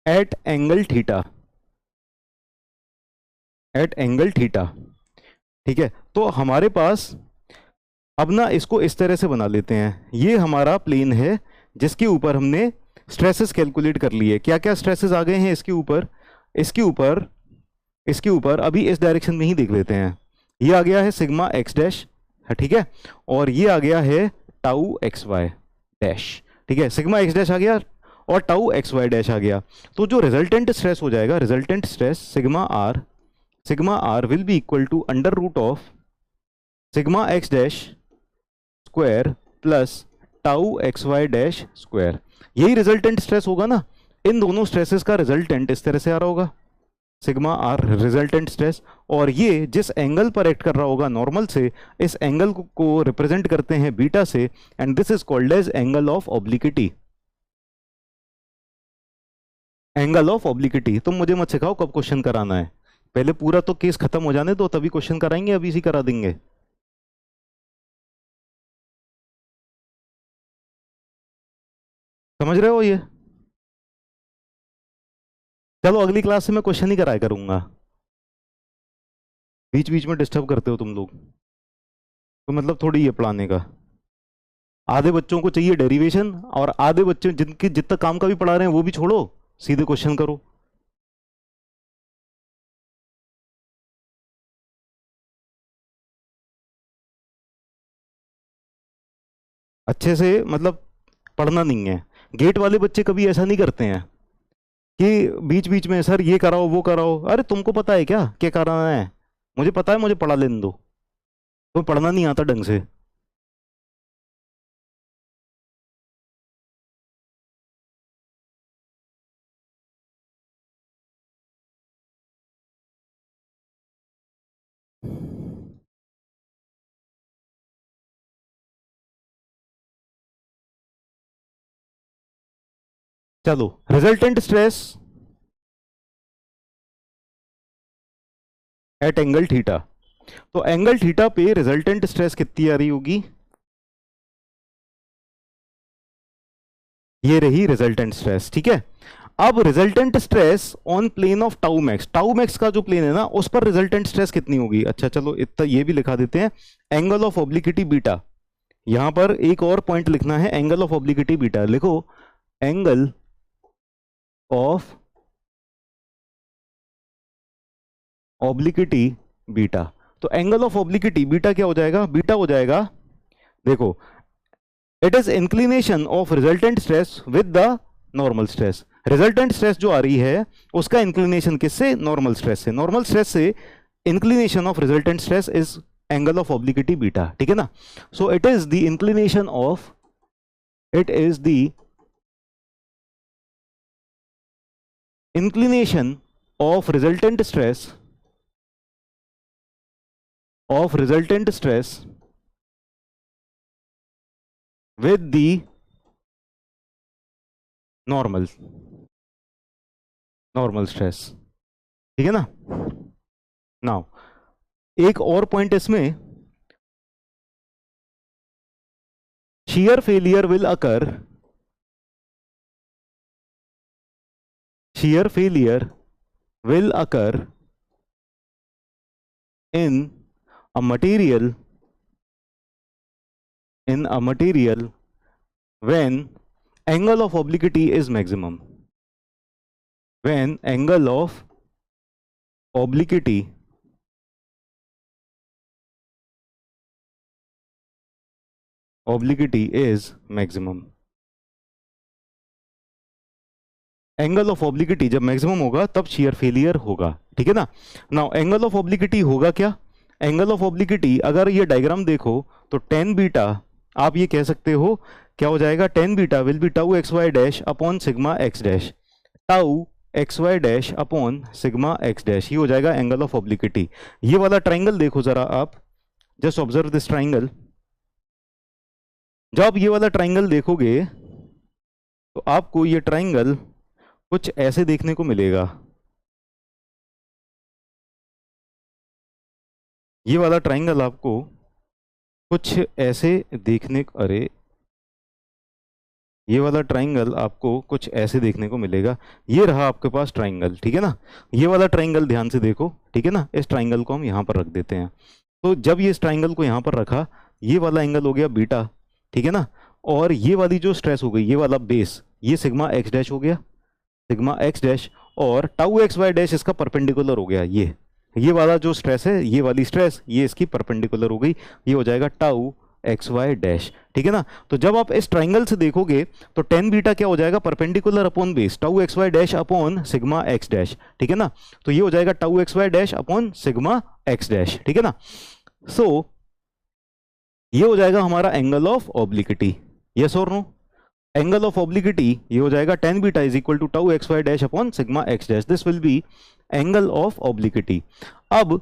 eight angle theta, ठीक है। तो हमारे पास अब ना इसको इस तरह से बना लेते हैं, ये हमारा प्लेन है जिसके ऊपर हमने स्ट्रेसेस कैलकुलेट कर लिए। क्या क्या स्ट्रेसेस आ गए हैं इसके ऊपर अभी इस डायरेक्शन में ही देख लेते हैं। ये आ गया है सिग्मा एक्स डैश, ठीक है, और ये आ गया है टाउ एक्स वाई डैश, ठीक है। सिग्मा एक्स डैश आ गया और टाउ एक्स वाई डैश आ गया। तो जो रिजल्टेंट स्ट्रेस हो जाएगा, resultant stress sigma r will be equal to under root of sigma x dash square plus tau x y dash square. यही रिजल्टेंट स्ट्रेस होगा ना। इन दोनों स्ट्रेसेस का रिजल्टेंट इस तरह से आ रहा होगा, सिग्मा आर रिजल्टेंट स्ट्रेस, और ये जिस एंगल पर एक्ट कर रहा होगा नॉर्मल से, इस एंगल को रिप्रेजेंट करते हैं बीटा से, and this is called as angle of obliquity. Angle of obliquity. तुम मुझे मत सिखाओ कब क्वेश्चन कराना है, पहले पूरा तो केस खत्म हो जाने दो, तभी क्वेश्चन कराएंगे, अभी इसी करा देंगे। समझ रहे हो ये? चलो अगली क्लास से मैं क्वेश्चन ही कराया करूंगा, बीच बीच में डिस्टर्ब करते हो तुम लोग, तो मतलब थोड़ी ये पढ़ाने का। आधे बच्चों को चाहिए डेरिवेशन, और आधे बच्चे जिनके जितना काम का भी पढ़ा रहे हैं वो भी छोड़ो, सीधे क्वेश्चन करो। अच्छे से मतलब पढ़ना नहीं है। गेट वाले बच्चे कभी ऐसा नहीं करते हैं कि बीच बीच में सर ये कराओ वो कराओ। अरे तुमको पता है क्या कराना है? मुझे पता है, मुझे पढ़ा लेने दो। तो पढ़ना नहीं आता ढंग से। चलो, resultant stress eight angle theta. तो एंगल थीटा पे रिजल्टेंट स्ट्रेस कितनी आ रही होगी? ये रही रिजल्टेंट स्ट्रेस, ठीक है। अब resultant stress on plane of tau max का जो प्लेन है ना, उस पर रिजल्टेंट स्ट्रेस कितनी होगी? अच्छा चलो इतना ये भी लिखा देते हैं, एंगल ऑफ ऑब्लिक्विटी बीटा। यहां पर एक और पॉइंट लिखना है, एंगल ऑफ ऑब्लिक्विटी बीटा। लिखो एंगल ऑफ ऑब्लिक्विटी बीटा। तो एंगल ऑफ ऑब्लिक्विटी बीटा क्या हो जाएगा? बीटा हो जाएगा, देखो, it is inclination of resultant stress with the normal stress. Resultant stress जो आ रही है उसका इंक्लिनेशन किससे? नॉर्मल स्ट्रेस से। नॉर्मल स्ट्रेस से inclination of resultant stress is angle of obliquity beta, ठीक है ना। सो it is the inclination of resultant stress of resultant stress with the normal stress, ठीक है ना। नाउ एक और पॉइंट इसमें, shear failure will occur, shear failure will occur in a material when angle of obliquity is maximum, when angle of obliquity is maximum। Angle of obliquity जब maximum होगा तब shear failure होगा, ठीक है ना। नाउ एंगल ऑफ ऑब्लिकिटी होगा क्या, angle of ऑब्लिकिटी अगर ये डायग्राम देखो तो tan बीटा, आप ये कह सकते हो क्या हो जाएगा, tan beta will be tau x y dash upon sigma x dash, tau x y dash upon sigma x dash, ये हो जाएगा एंगल ऑफ ऑब्लिकिटी। ये वाला ट्राइंगल देखो जरा आप, जस्ट ऑब्जर्व दिस ट्राइंगल। जब आप ये वाला ट्राइंगल देखोगे तो आपको ये ट्राइंगल कुछ ऐसे देखने को मिलेगा। ये वाला ट्राइंगल आपको कुछ ऐसे देखने, अरे ये वाला ट्राइंगल आपको कुछ ऐसे देखने को मिलेगा। ये रहा आपके पास ट्राइंगल, ठीक है ना। ये वाला ट्राइंगल ध्यान से देखो, ठीक है ना। इस ट्राइंगल को हम यहाँ पर रख देते हैं। तो जब ये इस ट्राइंगल को यहाँ पर रखा, ये वाला एंगल हो गया बीटा, ठीक है ना। और ये वाली जो स्ट्रेस हो गई, ये वाला बेस, ये सिग्मा एक्स डैश हो गया, सिग्मा एक्स डैश, और टाउ एक्स वाई डैश इसका परपेंडिकुलर हो गया। ये वाला जो स्ट्रेस है, ये वाली स्ट्रेस, ये इसकी परपेंडिकुलर हो गई, ये हो जाएगा टाउ एक्स वाई डैश, ठीक है ना। तो जब आप इस ट्राइंगल से देखोगे तो tan बीटा क्या हो जाएगा, perpendicular upon base, tau x y dash upon sigma x dash, ठीक है ना। तो ये हो जाएगा tau x y dash upon sigma x dash, ठीक है ना। सो ये हो जाएगा हमारा एंगल ऑफ ऑब्लिकिटी, यस और नो। एंगल ऑफ ऑब्लिकिटी ये हो जाएगा tan beta is equal to tau x y dash upon sigma x dash, this will be angle of obliquity. अब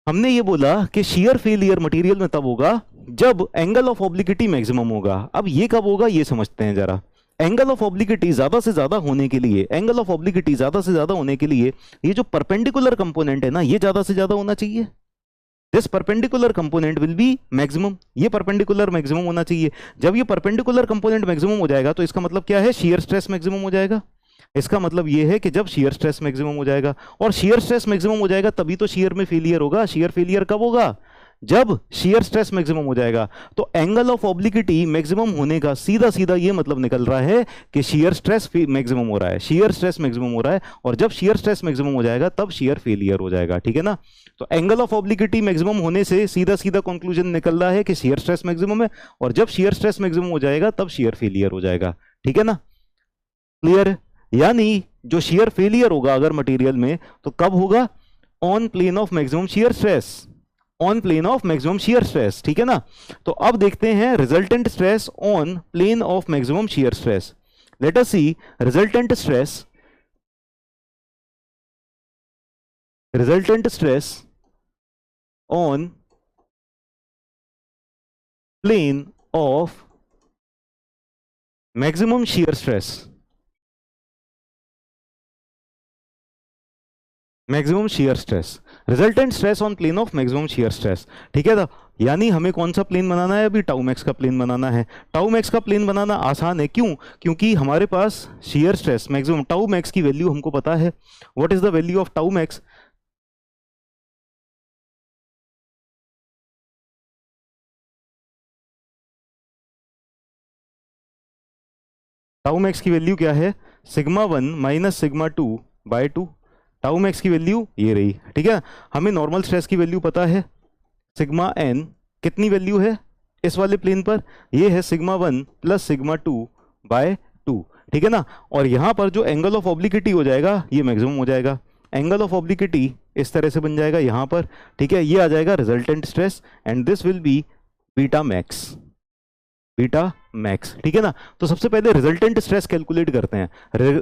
हमने ये बोला कि shear फेलियर मटेरियल में तब होगा जब एंगल ऑफ ऑब्लिकिटी मैक्सिमम होगा। अब ये कब होगा ये समझते हैं जरा। एंगल ऑफ ऑब्लिकिटी ज्यादा से ज्यादा होने के लिए, एंगल ऑफ ऑब्लिकिटी ज्यादा से ज्यादा होने के लिए ये जो परपेंडिकुलर कंपोनेंट है ना, ये ज्यादा से ज्यादा होना चाहिए। This perpendicular component will be maximum, ये परपेंडिकुलर मैक्सिमम होना चाहिए। जब ये परपेंडिकुलर कंपोनेंट मैक्सिमम हो जाएगा तो इसका मतलब क्या है, shear स्ट्रेस मैक्सिमम हो जाएगा। इसका मतलब ये है कि जब shear स्ट्रेस मैक्सिमम हो जाएगा, और shear स्ट्रेस मैक्सिमम हो जाएगा तभी तो shear में फेलियर होगा। shear फेलियर कब होगा, जब shear स्ट्रेस मैक्सिमम हो जाएगा। तो एंगल ऑफ ऑब्लिकिटी मैक्सिमम होने का सीधा सीधा ये मतलब निकल रहा है कि shear स्ट्रेस मैक्सिमम हो रहा है, shear स्ट्रेस मैक्सिमम हो रहा है, और जब shear स्ट्रेस मैक्सिमम हो जाएगा तब shear फेलियर हो जाएगा, ठीक है ना। तो एंगल ऑफ ऑब्लिकिटी मैक्सिमम होने से सीधा सीधा कंक्लूजन निकल रहा है कि shear स्ट्रेस मैक्सिमम है, और जब shear स्ट्रेस मैक्सिमम हो जाएगा तब shear फेलियर हो जाएगा, ठीक है ना। क्लियर। यानी जो shear फेलियर होगा अगर मटेरियल में तो कब होगा, on plane of maximum shear stress, on plane of maximum shear stress, ठीक है ना। तो अब देखते हैं resultant stress on plane of maximum shear stress. Let us see resultant stress, resultant stress on plane of maximum shear stress, maximum shear stress, resultant stress on plane of maximum shear stress, ठीक है ना। यानी हमें कौन सा plane बनाना है, अभी टाउ मैक्स का प्लेन बनाना है। टाउ मैक्स का प्लेन बनाना आसान है, क्यों, क्योंकि हमारे पास shear stress maximum, tau max की वैल्यू हमको पता है। What is the value of tau max, tau max की वैल्यू क्या है, sigma 1 minus sigma 2 by 2। Tau max की वैल्यू ये रही, ठीक है। हमें नॉर्मल स्ट्रेस की वैल्यू पता है, सिग्मा एन कितनी वैल्यू है इस वाले प्लेन पर, ये है सिग्मा 1 प्लस सिग्मा 2 बाय 2, ठीक है ना। और यहां पर जो एंगल ऑफ ऑब्लिकिटी हो जाएगा ये मैक्सिमम हो जाएगा। एंगल ऑफ ऑब्लिकिटी इस तरह से बन जाएगा यहां पर, ठीक है। ये आ जाएगा resultant stress and this will B beta max, beta max, ठीक है ना। तो सबसे पहले रिजल्टेंट स्ट्रेस कैलकुलेट करते हैं।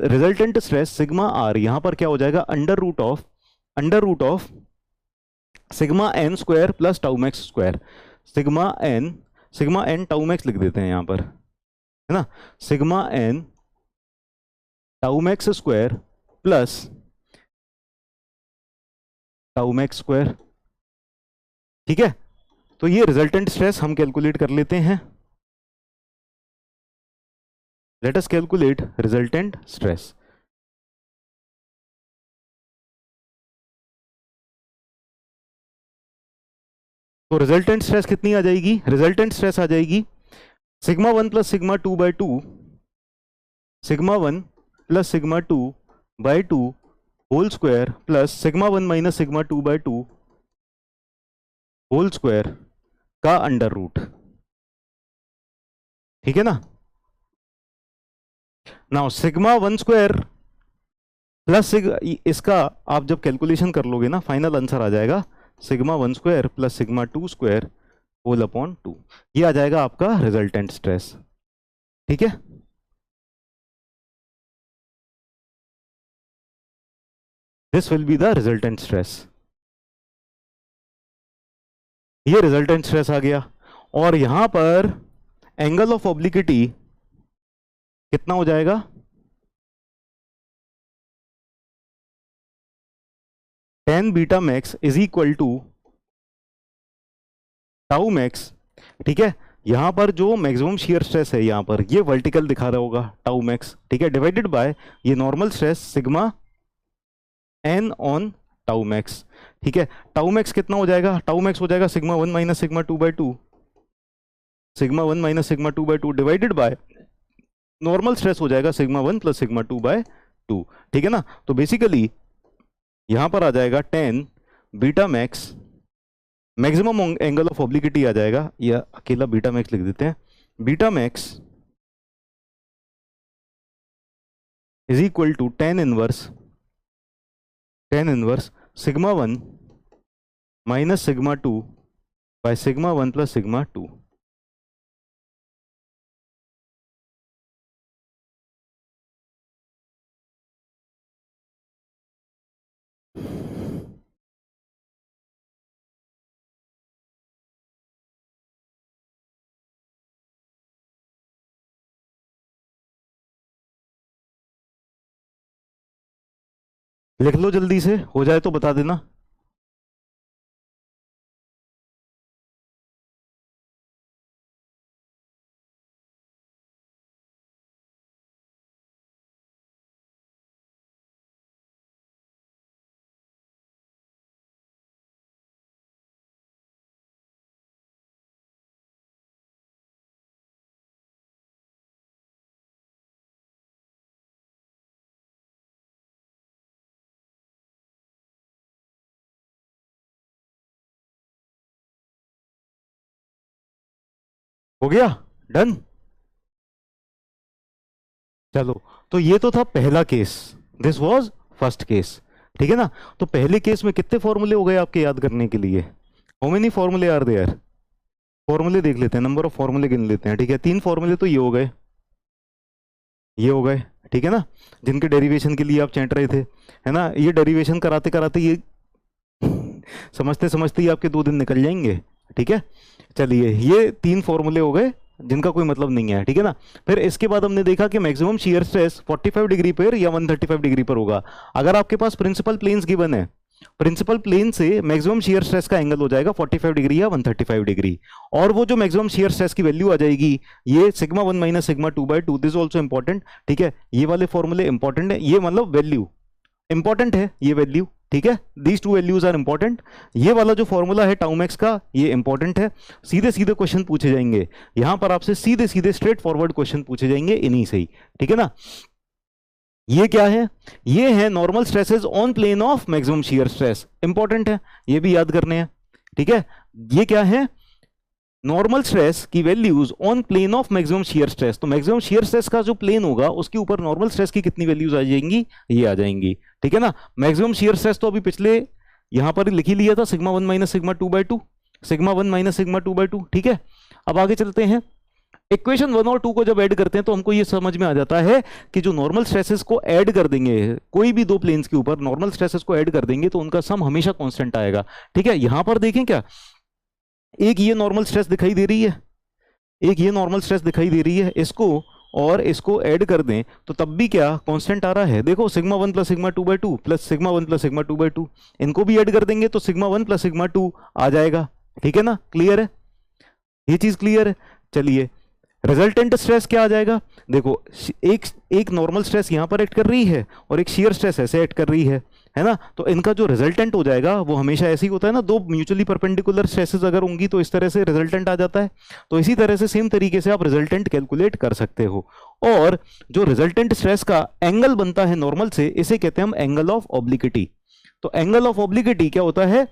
रिजल्टेंट स्ट्रेस सिग्मा आर यहां पर क्या हो जाएगा, under root of sigma n square plus tau max square, sigma n tau max लिख देते हैं यहां पर, है ना, sigma n tau max square plus tau max square. ठीक है, तो ये रिजल्टेंट स्ट्रेस हम कैलकुलेट कर लेते हैं। Let us calculate resultant stress. तो रिजल्टेंट स्ट्रेस कितनी आ जाएगी, रिजल्टेंट स्ट्रेस आ जाएगी sigma 1 plus sigma 2 by 2, sigma 1 plus sigma 2 by 2 whole square plus sigma 1 minus sigma 2 by 2 whole square का अंडर रूट। ठीक है ना। नाउ सिग्मा 1 स्क्वायर प्लस इसका आप जब कैलकुलेशन कर लोगे ना, फाइनल आंसर आ जाएगा sigma 1 square plus sigma 2 square whole upon 2, ये आ जाएगा आपका रिजल्टेंट स्ट्रेस। ठीक है, this will be the resultant stress. ये रिजल्टेंट स्ट्रेस आ गया, और यहां पर एंगल ऑफ ऑब्लिक्विटी कितना हो जाएगा, tan beta max is equal to tau max. ठीक है, यहां पर जो मैक्सिमम शियर स्ट्रेस है यहां पर ये वर्टिकल दिखा रहा होगा टाउ मैक्स, ठीक है, डिवाइडेड बाय ये normal stress sigma n on tau max. ठीक है, टाउ मैक्स कितना हो जाएगा, टाउ मैक्स हो जाएगा sigma 1 minus sigma 2 by 2, sigma 1 minus sigma 2 by 2 divided by normal stress हो जाएगा सिग्मा 1 प्लस सिग्मा 2 बाय 2। ठीक है ना, तो बेसिकली यहां पर आ जाएगा tan beta max, maximum angle of obliquity आ जाएगा, या अकेला बीटा मैक्स लिख देते हैं, beta max is equal to tan inverse sigma 1 minus sigma 2 by sigma 1 plus sigma 2। लिख लो जल्दी से, हो जाए तो बता देना। हो गया, डन। चलो, तो ये तो था पहला case, this was first case. ठीक है ना, तो पहले केस में कितने फॉर्मूले हो गए आपके याद करने के लिए, हाउ मेनी फॉर्मूले आर देयर, फॉर्मूले देख लेते हैं, नंबर ऑफ फॉर्मूले गिन लेते हैं। ठीक है, 3 फॉर्मूले तो ये हो गए, ये हो गए, ठीक है ना, जिनके डेरिवेशन के लिए आप चैंट रहे थे, है ना, ये डेरिवेशन कराते कराते ये समझते समझते ही आपके 2 दिन निकल जाएंगे। ठीक है, चलिए ये 3 फॉर्मूले हो गए जिनका कोई मतलब नहीं है। ठीक है ना, फिर इसके बाद हमने देखा कि मैक्सिमम शियर स्ट्रेस 45 डिग्री पर या 135 डिग्री पर होगा। अगर आपके पास प्रिंसिपल प्लेन्स गिवन है, प्रिंसिपल प्लेन से मैक्सिमम शियर स्ट्रेस का एंगल हो जाएगा 45 डिग्री या 135 डिग्री, और वो जो मैक्सिमम शियर स्ट्रेस की वैल्यू आ जाएगी ये sigma 1 minus sigma 2 by 2, this also important. ठीक है, ये वाले फॉर्मूले इंपॉर्टेंट है, ये मतलब वैल्यू इंपॉर्टेंट है, ये वैल्यू, ठीक है, दीज 2 वैल्यूज आर इंपॉर्टेंट। ये वाला जो फॉर्मूला है टाउ मैक्स का, ये इंपॉर्टेंट है। सीधे सीधे क्वेश्चन पूछे जाएंगे यहां पर आपसे, सीधे सीधे स्ट्रेट फॉरवर्ड क्वेश्चन पूछे जाएंगे इन्हीं से ही। ठीक है ना, ये क्या है, ये है normal stresses on plane of maximum shear stress, important है, ये भी याद करने हैं। ठीक है, ये क्या है, नॉर्मल स्ट्रेस की values on plane of maximum shear stress, तो मैक्सिमम शियर स्ट्रेस का जो प्लेन होगा उसके ऊपर नॉर्मल स्ट्रेस की कितनी वैल्यूज आ जाएंगी, ये आ जाएंगी। ठीक है ना, मैक्सिमम शियर स्ट्रेस तो अभी पिछले यहां पर लिख ही लिया था, sigma 1 minus sigma 2 by 2, sigma 1 minus sigma 2 by 2। ठीक है, अब आगे चलते हैं, इक्वेशन 1 और 2 को जब ऐड करते हैं तो हमको ये समझ में आ जाता है कि जो नॉर्मल स्ट्रेसेस को ऐड कर देंगे कोई भी दो प्लेन्स के ऊपर नॉर्मल स्ट्रेसेस को ऐड कर देंगे तो उनका सम हमेशा कांस्टेंट आएगा। ठीक है, यहां पर देखें क्या, एक ये नॉर्मल स्ट्रेस दिखाई दे रही है, एक ये नॉर्मल स्ट्रेस दिखाई दे रही है, इसको और इसको ऐड कर दें तो तब भी क्या कांस्टेंट आ रहा है। देखो sigma 1 plus sigma 2 by 2 plus sigma 1 plus sigma 2 by 2, इनको भी ऐड कर देंगे तो सिग्मा 1 प्लस सिग्मा 2 आ जाएगा। ठीक है ना, क्लियर है, ये चीज क्लियर है। चलिए रिजल्टेंट स्ट्रेस क्या आ जाएगा, देखो एक नॉर्मल स्ट्रेस यहां पर एक्ट कर रही है और एक शियर स्ट्रेस ऐसे एक्ट कर रही है ना, तो इनका जो रिजल्टेंट हो जाएगा वो हमेशा ऐसे ही होता है ना, दो म्यूचुअली परपेंडिकुलर स्ट्रेसेस अगर होंगी तो इस तरह से रिजल्टेंट आ जाता है। तो इसी तरह से सेम तरीके से आप रिजल्टेंट कैलकुलेट कर सकते हो। और जो रिजल्टेंट स्ट्रेस का एंगल बनता है नॉर्मल से, इसे कहते हैं हम एंगल ऑफ ऑब्लिक्विटी। तो एंगल ऑफ ऑब्लिक्विटी क्या होता है,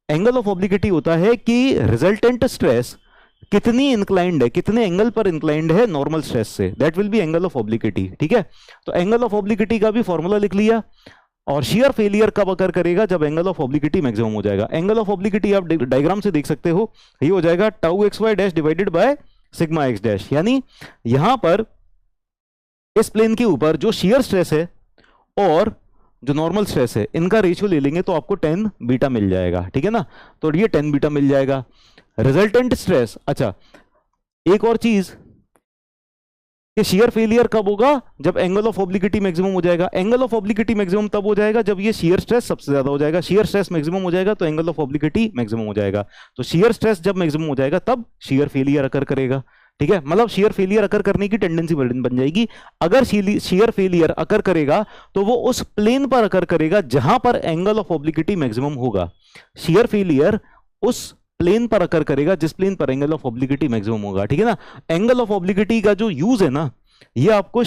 एंगल ऑफ ऑब्लिक्विटी होता है कि रिजल्टेंट स्ट्रेस कितनी इंक्लाइंड है, कितने एंगल पर इंक्लाइंड है नॉर्मल स्ट्रेस से, that will be angle of obliquity. ठीक है, तो एंगल ऑफ ऑब्लिक्विटी का भी फॉर्मूला लिख लिया। और शियर फेलियर कब अकर करेगा, जब एंगल ऑफ ऑब्लिक्विटी मैक्सिमम हो जाएगा। एंगल ऑफ ऑब्लिक्विटी आप डायग्राम से देख सकते हो, ये हो जाएगा tau x y dash divided by sigma x dash, यानी यहां पर इस प्लेन के ऊपर जो शियर स्ट्रेस है और जो नॉर्मल स्ट्रेस है इनका रेशियो ले लेंगे तो आपको 10 बीटा मिल जाएगा। ठीक है ना, तो ये 10 बीटा मिल जाएगा रिजल्टेंट स्ट्रेस। अच्छा, एक और चीज कि शियर फेलियर कब होगा, जब एंगल ऑफ ऑब्लिक्विटी मैक्सिमम हो जाएगा। एंगल ऑफ ऑब्लिक्विटी मैक्सिमम तब हो जाएगा जब ये शियर स्ट्रेस सबसे ज्यादा हो जाएगा। शियर स्ट्रेस मैक्सिमम हो जाएगा तो एंगल ऑफ ऑब्लिक्विटी मैक्सिमम हो जाएगा। तो शियर स्ट्रेस जब मैक्सिमम हो जाएगा तब शियर फेलियर अकर करेगा। ठीक है, मतलब शियर फेलियर अकर करने की टेंडेंसी बन जाएगी। अगर शियर फेलियर अकर करेगा तो वो उस प्लेन पर अकर करेगा जहां पर एंगल ऑफ ऑब्लिक्विटी मैक्सिमम होगा। शियर फेलियर उस प्लेन पर अकर करेगा जिस प्लेन पर एंगल ऑफ ऑब्लिक्विटी मैक्सिमम होगा। ठीक है ना, एंगल ऑफ ऑब्लिक्विटी का जो यूज है ना, ये आपको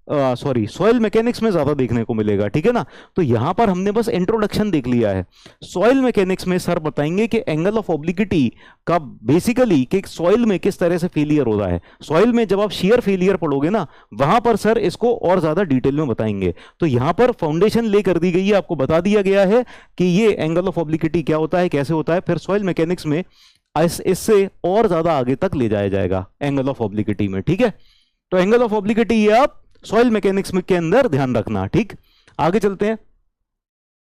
सॉइल मैकेनिक्स में ज्यादा देखने को मिलेगा। ठीक है ना, तो यहां पर हमने बस इंट्रोडक्शन देख लिया है। सॉइल मैकेनिक्स में सर बताएंगे कि एंगल ऑफ ऑब्लिक्विटी का बेसिकली कि सॉइल में किस तरह से फेलियर हो रहा है। सॉइल में जब आप शियर फेलियर पढ़ोगे ना, वहां पर सर इसको और ज्यादा डिटेल में बताएंगे। तो यहां पर फाउंडेशन ले कर दी गई है, आपको बता दिया गया है कि ये एंगल ऑफ ऑब्लिक्विटी क्या होता है, कैसे होता है। फिर सॉइल मैकेनिक्स में इससे और ज्यादा आगे तक ले जाया जाएगा एंगल ऑफ ऑब्लिक्विटी में। ठीक है, तो एंगल ऑफ ऑब्लिक्विटी ये आप सॉइल मैकेनिक्स में के अंदर ध्यान रखना। ठीक, आगे चलते हैं।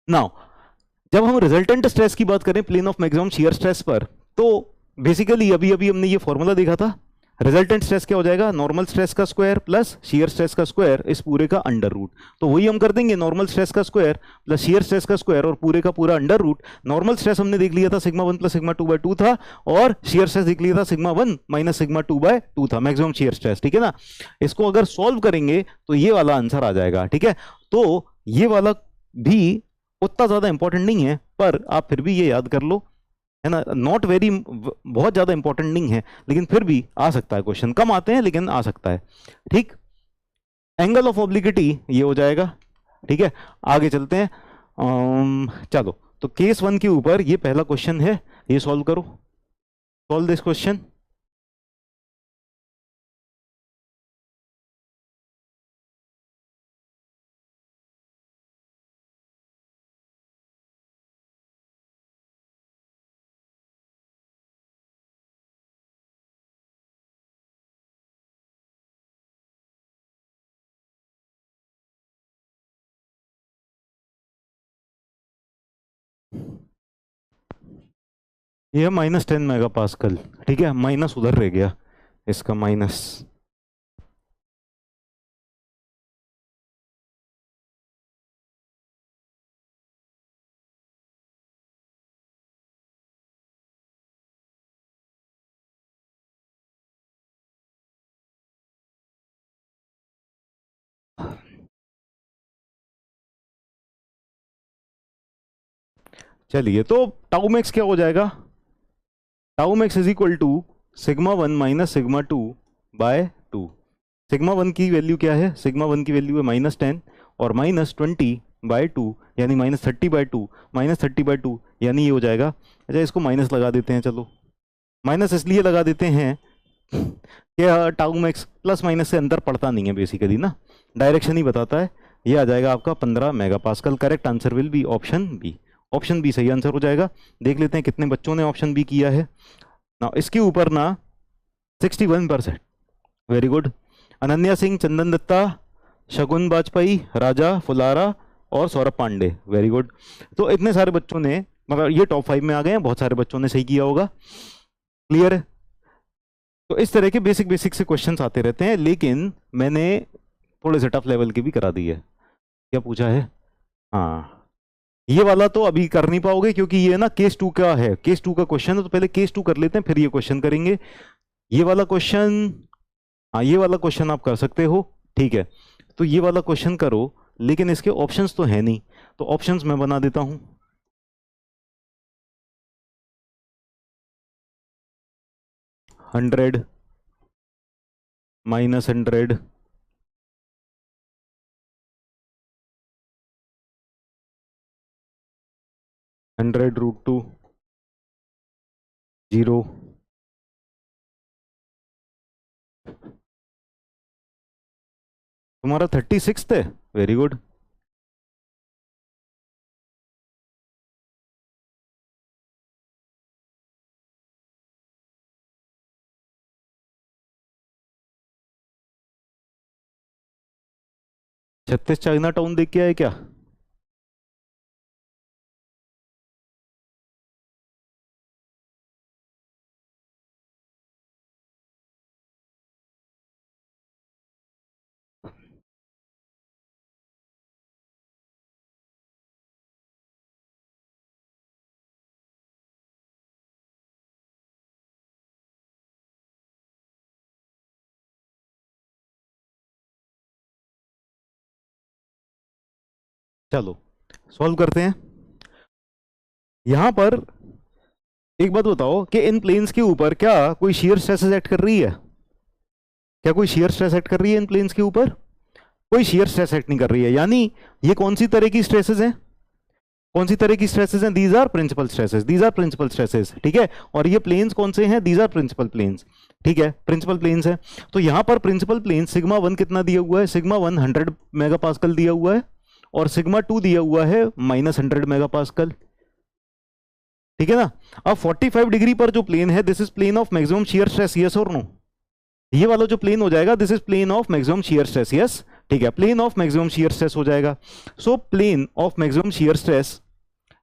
नाउ जब हम रिजल्टेंट स्ट्रेस की बात करें plane of maximum shear stress पर, तो बेसिकली अभी अभी हमने ये फॉर्मूला देखा था। रिजल्टेंट स्ट्रेस क्या हो जाएगा, नॉर्मल स्ट्रेस का स्क्वायर प्लस शियर स्ट्रेस का स्क्वायर इस पूरे का अंडर रूट। तो वही हम कर देंगे, नॉर्मल स्ट्रेस का स्क्वायर प्लस शियर स्ट्रेस का स्क्वायर और पूरे का पूरा अंडर रूट। नॉर्मल स्ट्रेस हमने देख लिया था सिग्मा 1 प्लस सिग्मा 2 बाई 2 था, और शियर स्ट्रेस देख लिया था सिग्मा 1 माइनस सिग्मा 2 बाई 2 था, मैक्सिमम शियर स्ट्रेस। ठीक है ना, इसको अगर सॉल्व करेंगे तो ये वाला आंसर आ जाएगा। ठीक है, तो ये वाला भी उतना ज्यादा इंपॉर्टेंट नहीं है, पर आप फिर भी ये याद कर लो, है ना, नॉट वेरी, बहुत ज्यादा इंपॉर्टेंट नहीं है, लेकिन फिर भी आ सकता है, क्वेश्चन कम आते हैं लेकिन आ सकता है। ठीक, एंगल ऑफ ऑब्लिक्विटी ये हो जाएगा। ठीक है, आगे चलते हैं। चलो, तो केस 1 के ऊपर ये पहला क्वेश्चन है, ये सॉल्व करो, सॉल्व दिस क्वेश्चन। ये -10 मेगा पास्कल। ठीक है, माइनस उधर रह गया, इसका माइनस। चलिए, तो टाउ मैक्स क्या हो जाएगा, tau max is equal to sigma 1 minus sigma 2 by 2। Sigma 1 की वैल्यू क्या है, सिग्मा 1 की वैल्यू है -10 और -20 बाय 2 यानी -30 बाय 2, -30 बाय 2 यानी ये हो जाएगा। अच्छा, इसको माइनस लगा देते हैं, चलो माइनस इसलिए लगा देते हैं कि टाउ मैक्स प्लस माइनस से अंतर पड़ता नहीं है बेसिकली ना, डायरेक्शन ही बताता है। ये आ जाएगा आपका 15 mega pascal. Correct answer will be option B. Option B सही आंसर हो जाएगा। देख लेते हैं कितने बच्चों ने ऑप्शन बी किया है ना। इसके ऊपर ना 61%, वेरी गुड। अनन्या सिंह, चंदन दत्ता, शगुन बाजपेयी, राजा फुलारा और सौरभ पांडे। Very good. तो इतने सारे बच्चों ने, मगर ये टॉप 5 में आ गए हैं, बहुत सारे बच्चों ने सही किया होगा। क्लियर है? तो इस तरह के बेसिक बेसिक से क्वेश्चंस आते रहते हैं, लेकिन मैंने थोड़े से टफ लेवल के भी करा दी है। क्या पूछा है? हाँ, ये वाला तो अभी कर नहीं पाओगे क्योंकि ये ना केस 2 का है, केस 2 का क्वेश्चन है, तो पहले केस 2 कर लेते हैं फिर ये क्वेश्चन करेंगे। ये वाला क्वेश्चन, हाँ ये वाला क्वेश्चन आप कर सकते हो, ठीक है। तो ये वाला क्वेश्चन करो, लेकिन इसके ऑप्शंस तो है नहीं, तो ऑप्शंस मैं बना देता हूं। 100 -100, 100√2, 0। तुम्हारा 36 है, वेरी गुड। छत्तीस चाइना टाउन देख के आए क्या? चलो सॉल्व करते हैं। यहां पर एक बात बताओ कि इन प्लेन्स के ऊपर क्या कोई shear स्ट्रेसेस एक्ट कर रही है? क्या कोई shear स्ट्रेस एक्ट कर रही है इन प्लेन्स के ऊपर? कोई shear स्ट्रेस एक्ट नहीं कर रही है, यानी ये कौन सी तरह की स्ट्रेसेस हैं? कौन सी तरह की स्ट्रेसेस हैं? These are principal stresses, these are principal stresses, ठीक है। और ये प्लेन्स कौन से हैं? दीज आर प्रिंसिपल प्लेन्स, ठीक है, प्रिंसिपल प्लेन्स है। तो यहां पर प्रिंसिपल प्लेन सिग्मा 1 कितना दिया हुआ है? सिग्मा 1 100 मेगापास्कल दिया हुआ है, और सिग्मा 2 दिया हुआ है -100 मेगापास्कल, ठीक है ना। अब 45 डिग्री पर जो प्लेन है, this is plane of maximum shear stress, yes और नो? ये वाला जो प्लेन हो जाएगा, this is plane of maximum shear stress, yes, ठीक है, plane of maximum shear stress हो जाएगा। So plane of maximum shear stress,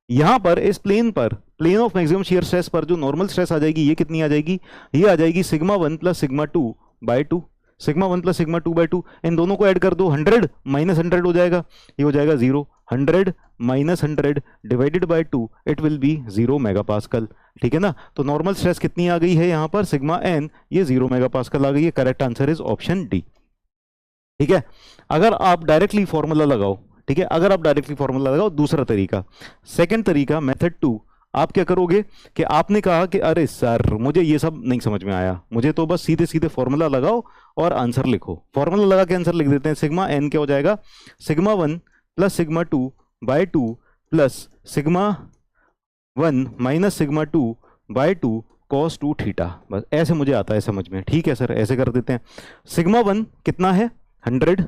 यहां पर इस प्लेन पर, plane of maximum shear stress पर जो नॉर्मल स्ट्रेस आ जाएगी, ये कितनी आ जाएगी? ये आ जाएगी sigma 1 plus sigma 2 by 2। Sigma 1 plus sigma 2 by 2, इन दोनों को ऐड कर दो, 100 -100 हो जाएगा, ये हो जाएगा 0। 100 -100 divided by 2, it will be 0 megapascal, ठीक है ना। तो नॉर्मल स्ट्रेस कितनी आ गई है यहां पर? सिग्मा एन, ये 0 मेगापास्कल आ गई है। Correct answer is option D, ठीक है। अगर आप डायरेक्टली फॉर्मूला लगाओ, ठीक है, अगर आप डायरेक्टली फॉर्मूला लगाओ, दूसरा तरीका, सेकंड तरीका, मेथड 2, आप क्या करोगे कि आपने कहा कि अरे सर मुझे ये सब नहीं समझ में आया, मुझे तो बस सीधे सीधे फॉर्मूला लगाओ और आंसर लिखो। फॉर्मूला लगा के आंसर लिख देते हैं। सिग्मा एन क्या हो जाएगा? Sigma 1 plus sigma 2 by 2 plus sigma 1 minus sigma 2 by 2 cos 2 theta. बस ऐसे मुझे आता है समझ में, ठीक है सर, ऐसे कर देते हैं। सिग्मा 1 कितना है? 100।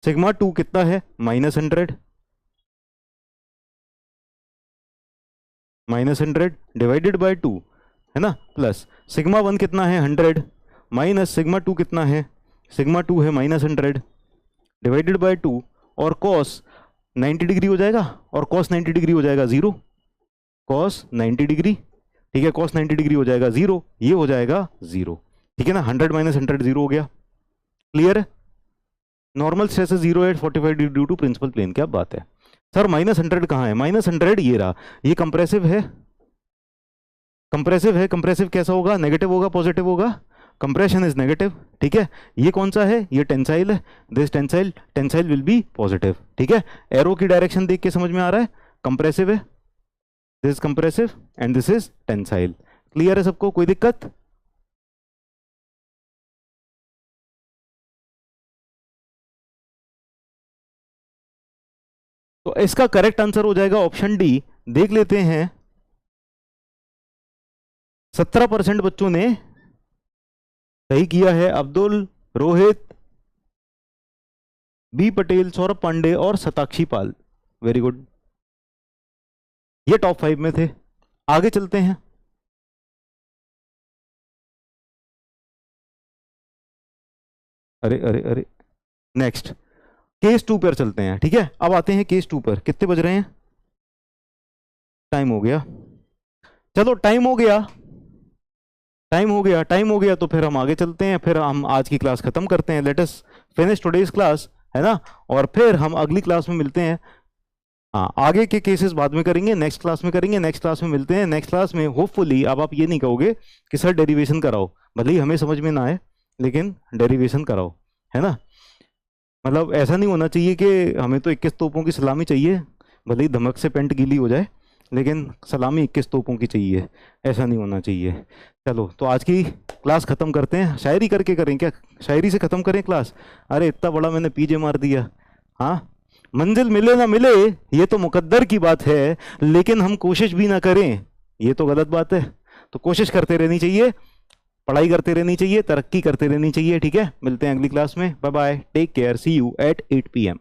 सिग्मा 2 कितना है? -100, -100 डिवाइडेड बाय 2, है ना, प्लस सिग्मा 1 कितना है? 100, माइनस सिग्मा 2 कितना है? सिग्मा 2 है -100 डिवाइडेड बाय 2, और कॉस 90 डिग्री हो जाएगा, और कॉस 90 डिग्री हो जाएगा 0, कॉस 90 डिग्री, ठीक है, कॉस 90 डिग्री हो जाएगा 0, ये हो जाएगा 0, ठीक है ना। 100 -100 0 हो गया। क्लियर है? Normal stress 0 at 45 degree due to principal plane. क्या बात है सर, -100 कहाँ है? -100 ये रहा, ये कंप्रेसिव है, कंप्रेसिव है। कंप्रेसिव कैसा होगा? नेगेटिव होगा, पॉजिटिव होगा? कंप्रेशन इज नेगेटिव, ठीक है। ये कौन सा है? ये टेंसाइल है, this tensile, tensile will be positive, ठीक है। एरो की डायरेक्शन देख के समझ में आ रहा है, कंप्रेसिव है, this is compressive and this is tensile. Clear है सबको? कोई दिक्कत? तो इसका करेक्ट आंसर हो जाएगा ऑप्शन डी। देख लेते हैं, 17% बच्चों ने सही किया है। अब्दुल, रोहित, बी पटेल, सौरभ पांडे और सताक्षी पाल, वेरी गुड, ये टॉप 5 में थे। आगे चलते हैं। अरे अरे अरे, नेक्स्ट केस 2 पर चलते हैं, ठीक है। अब आते हैं केस 2 पर। कितने बज रहे हैं? टाइम हो गया, चलो टाइम हो गया, टाइम हो गया, टाइम हो गया, तो फिर हम आगे चलते हैं, फिर हम आज की क्लास खत्म करते हैं। लेट अस फिनिश टुडेज क्लास, है ना। और फिर हम अगली क्लास में मिलते हैं। हाँ, आगे के केसेस बाद में करेंगे, नेक्स्ट क्लास में करेंगे, नेक्स्ट क्लास में मिलते हैं। नेक्स्ट क्लास में होपफुली अब आप ये नहीं कहोगे कि सर डेरिवेशन कराओ, भले ही हमें समझ में ना आए लेकिन डेरिवेशन कराओ, है ना। मतलब ऐसा नहीं होना चाहिए कि हमें तो 21 तोपों की सलामी चाहिए, भले ही धमक से पेंट गीली हो जाए लेकिन सलामी 21 तोपों की चाहिए, ऐसा नहीं होना चाहिए। चलो तो आज की क्लास ख़त्म करते हैं। शायरी करके करें क्या? शायरी से ख़त्म करें क्लास? अरे इतना बड़ा मैंने पीजे मार दिया। हाँ, मंजिल मिले ना मिले ये तो मुकद्दर की बात है, लेकिन हम कोशिश भी ना करें ये तो गलत बात है। तो कोशिश करते रहनी चाहिए, पढ़ाई करते रहनी चाहिए, तरक्की करते रहनी चाहिए, ठीक है। मिलते हैं अगली क्लास में, bye bye, take care, see you at 8 PM।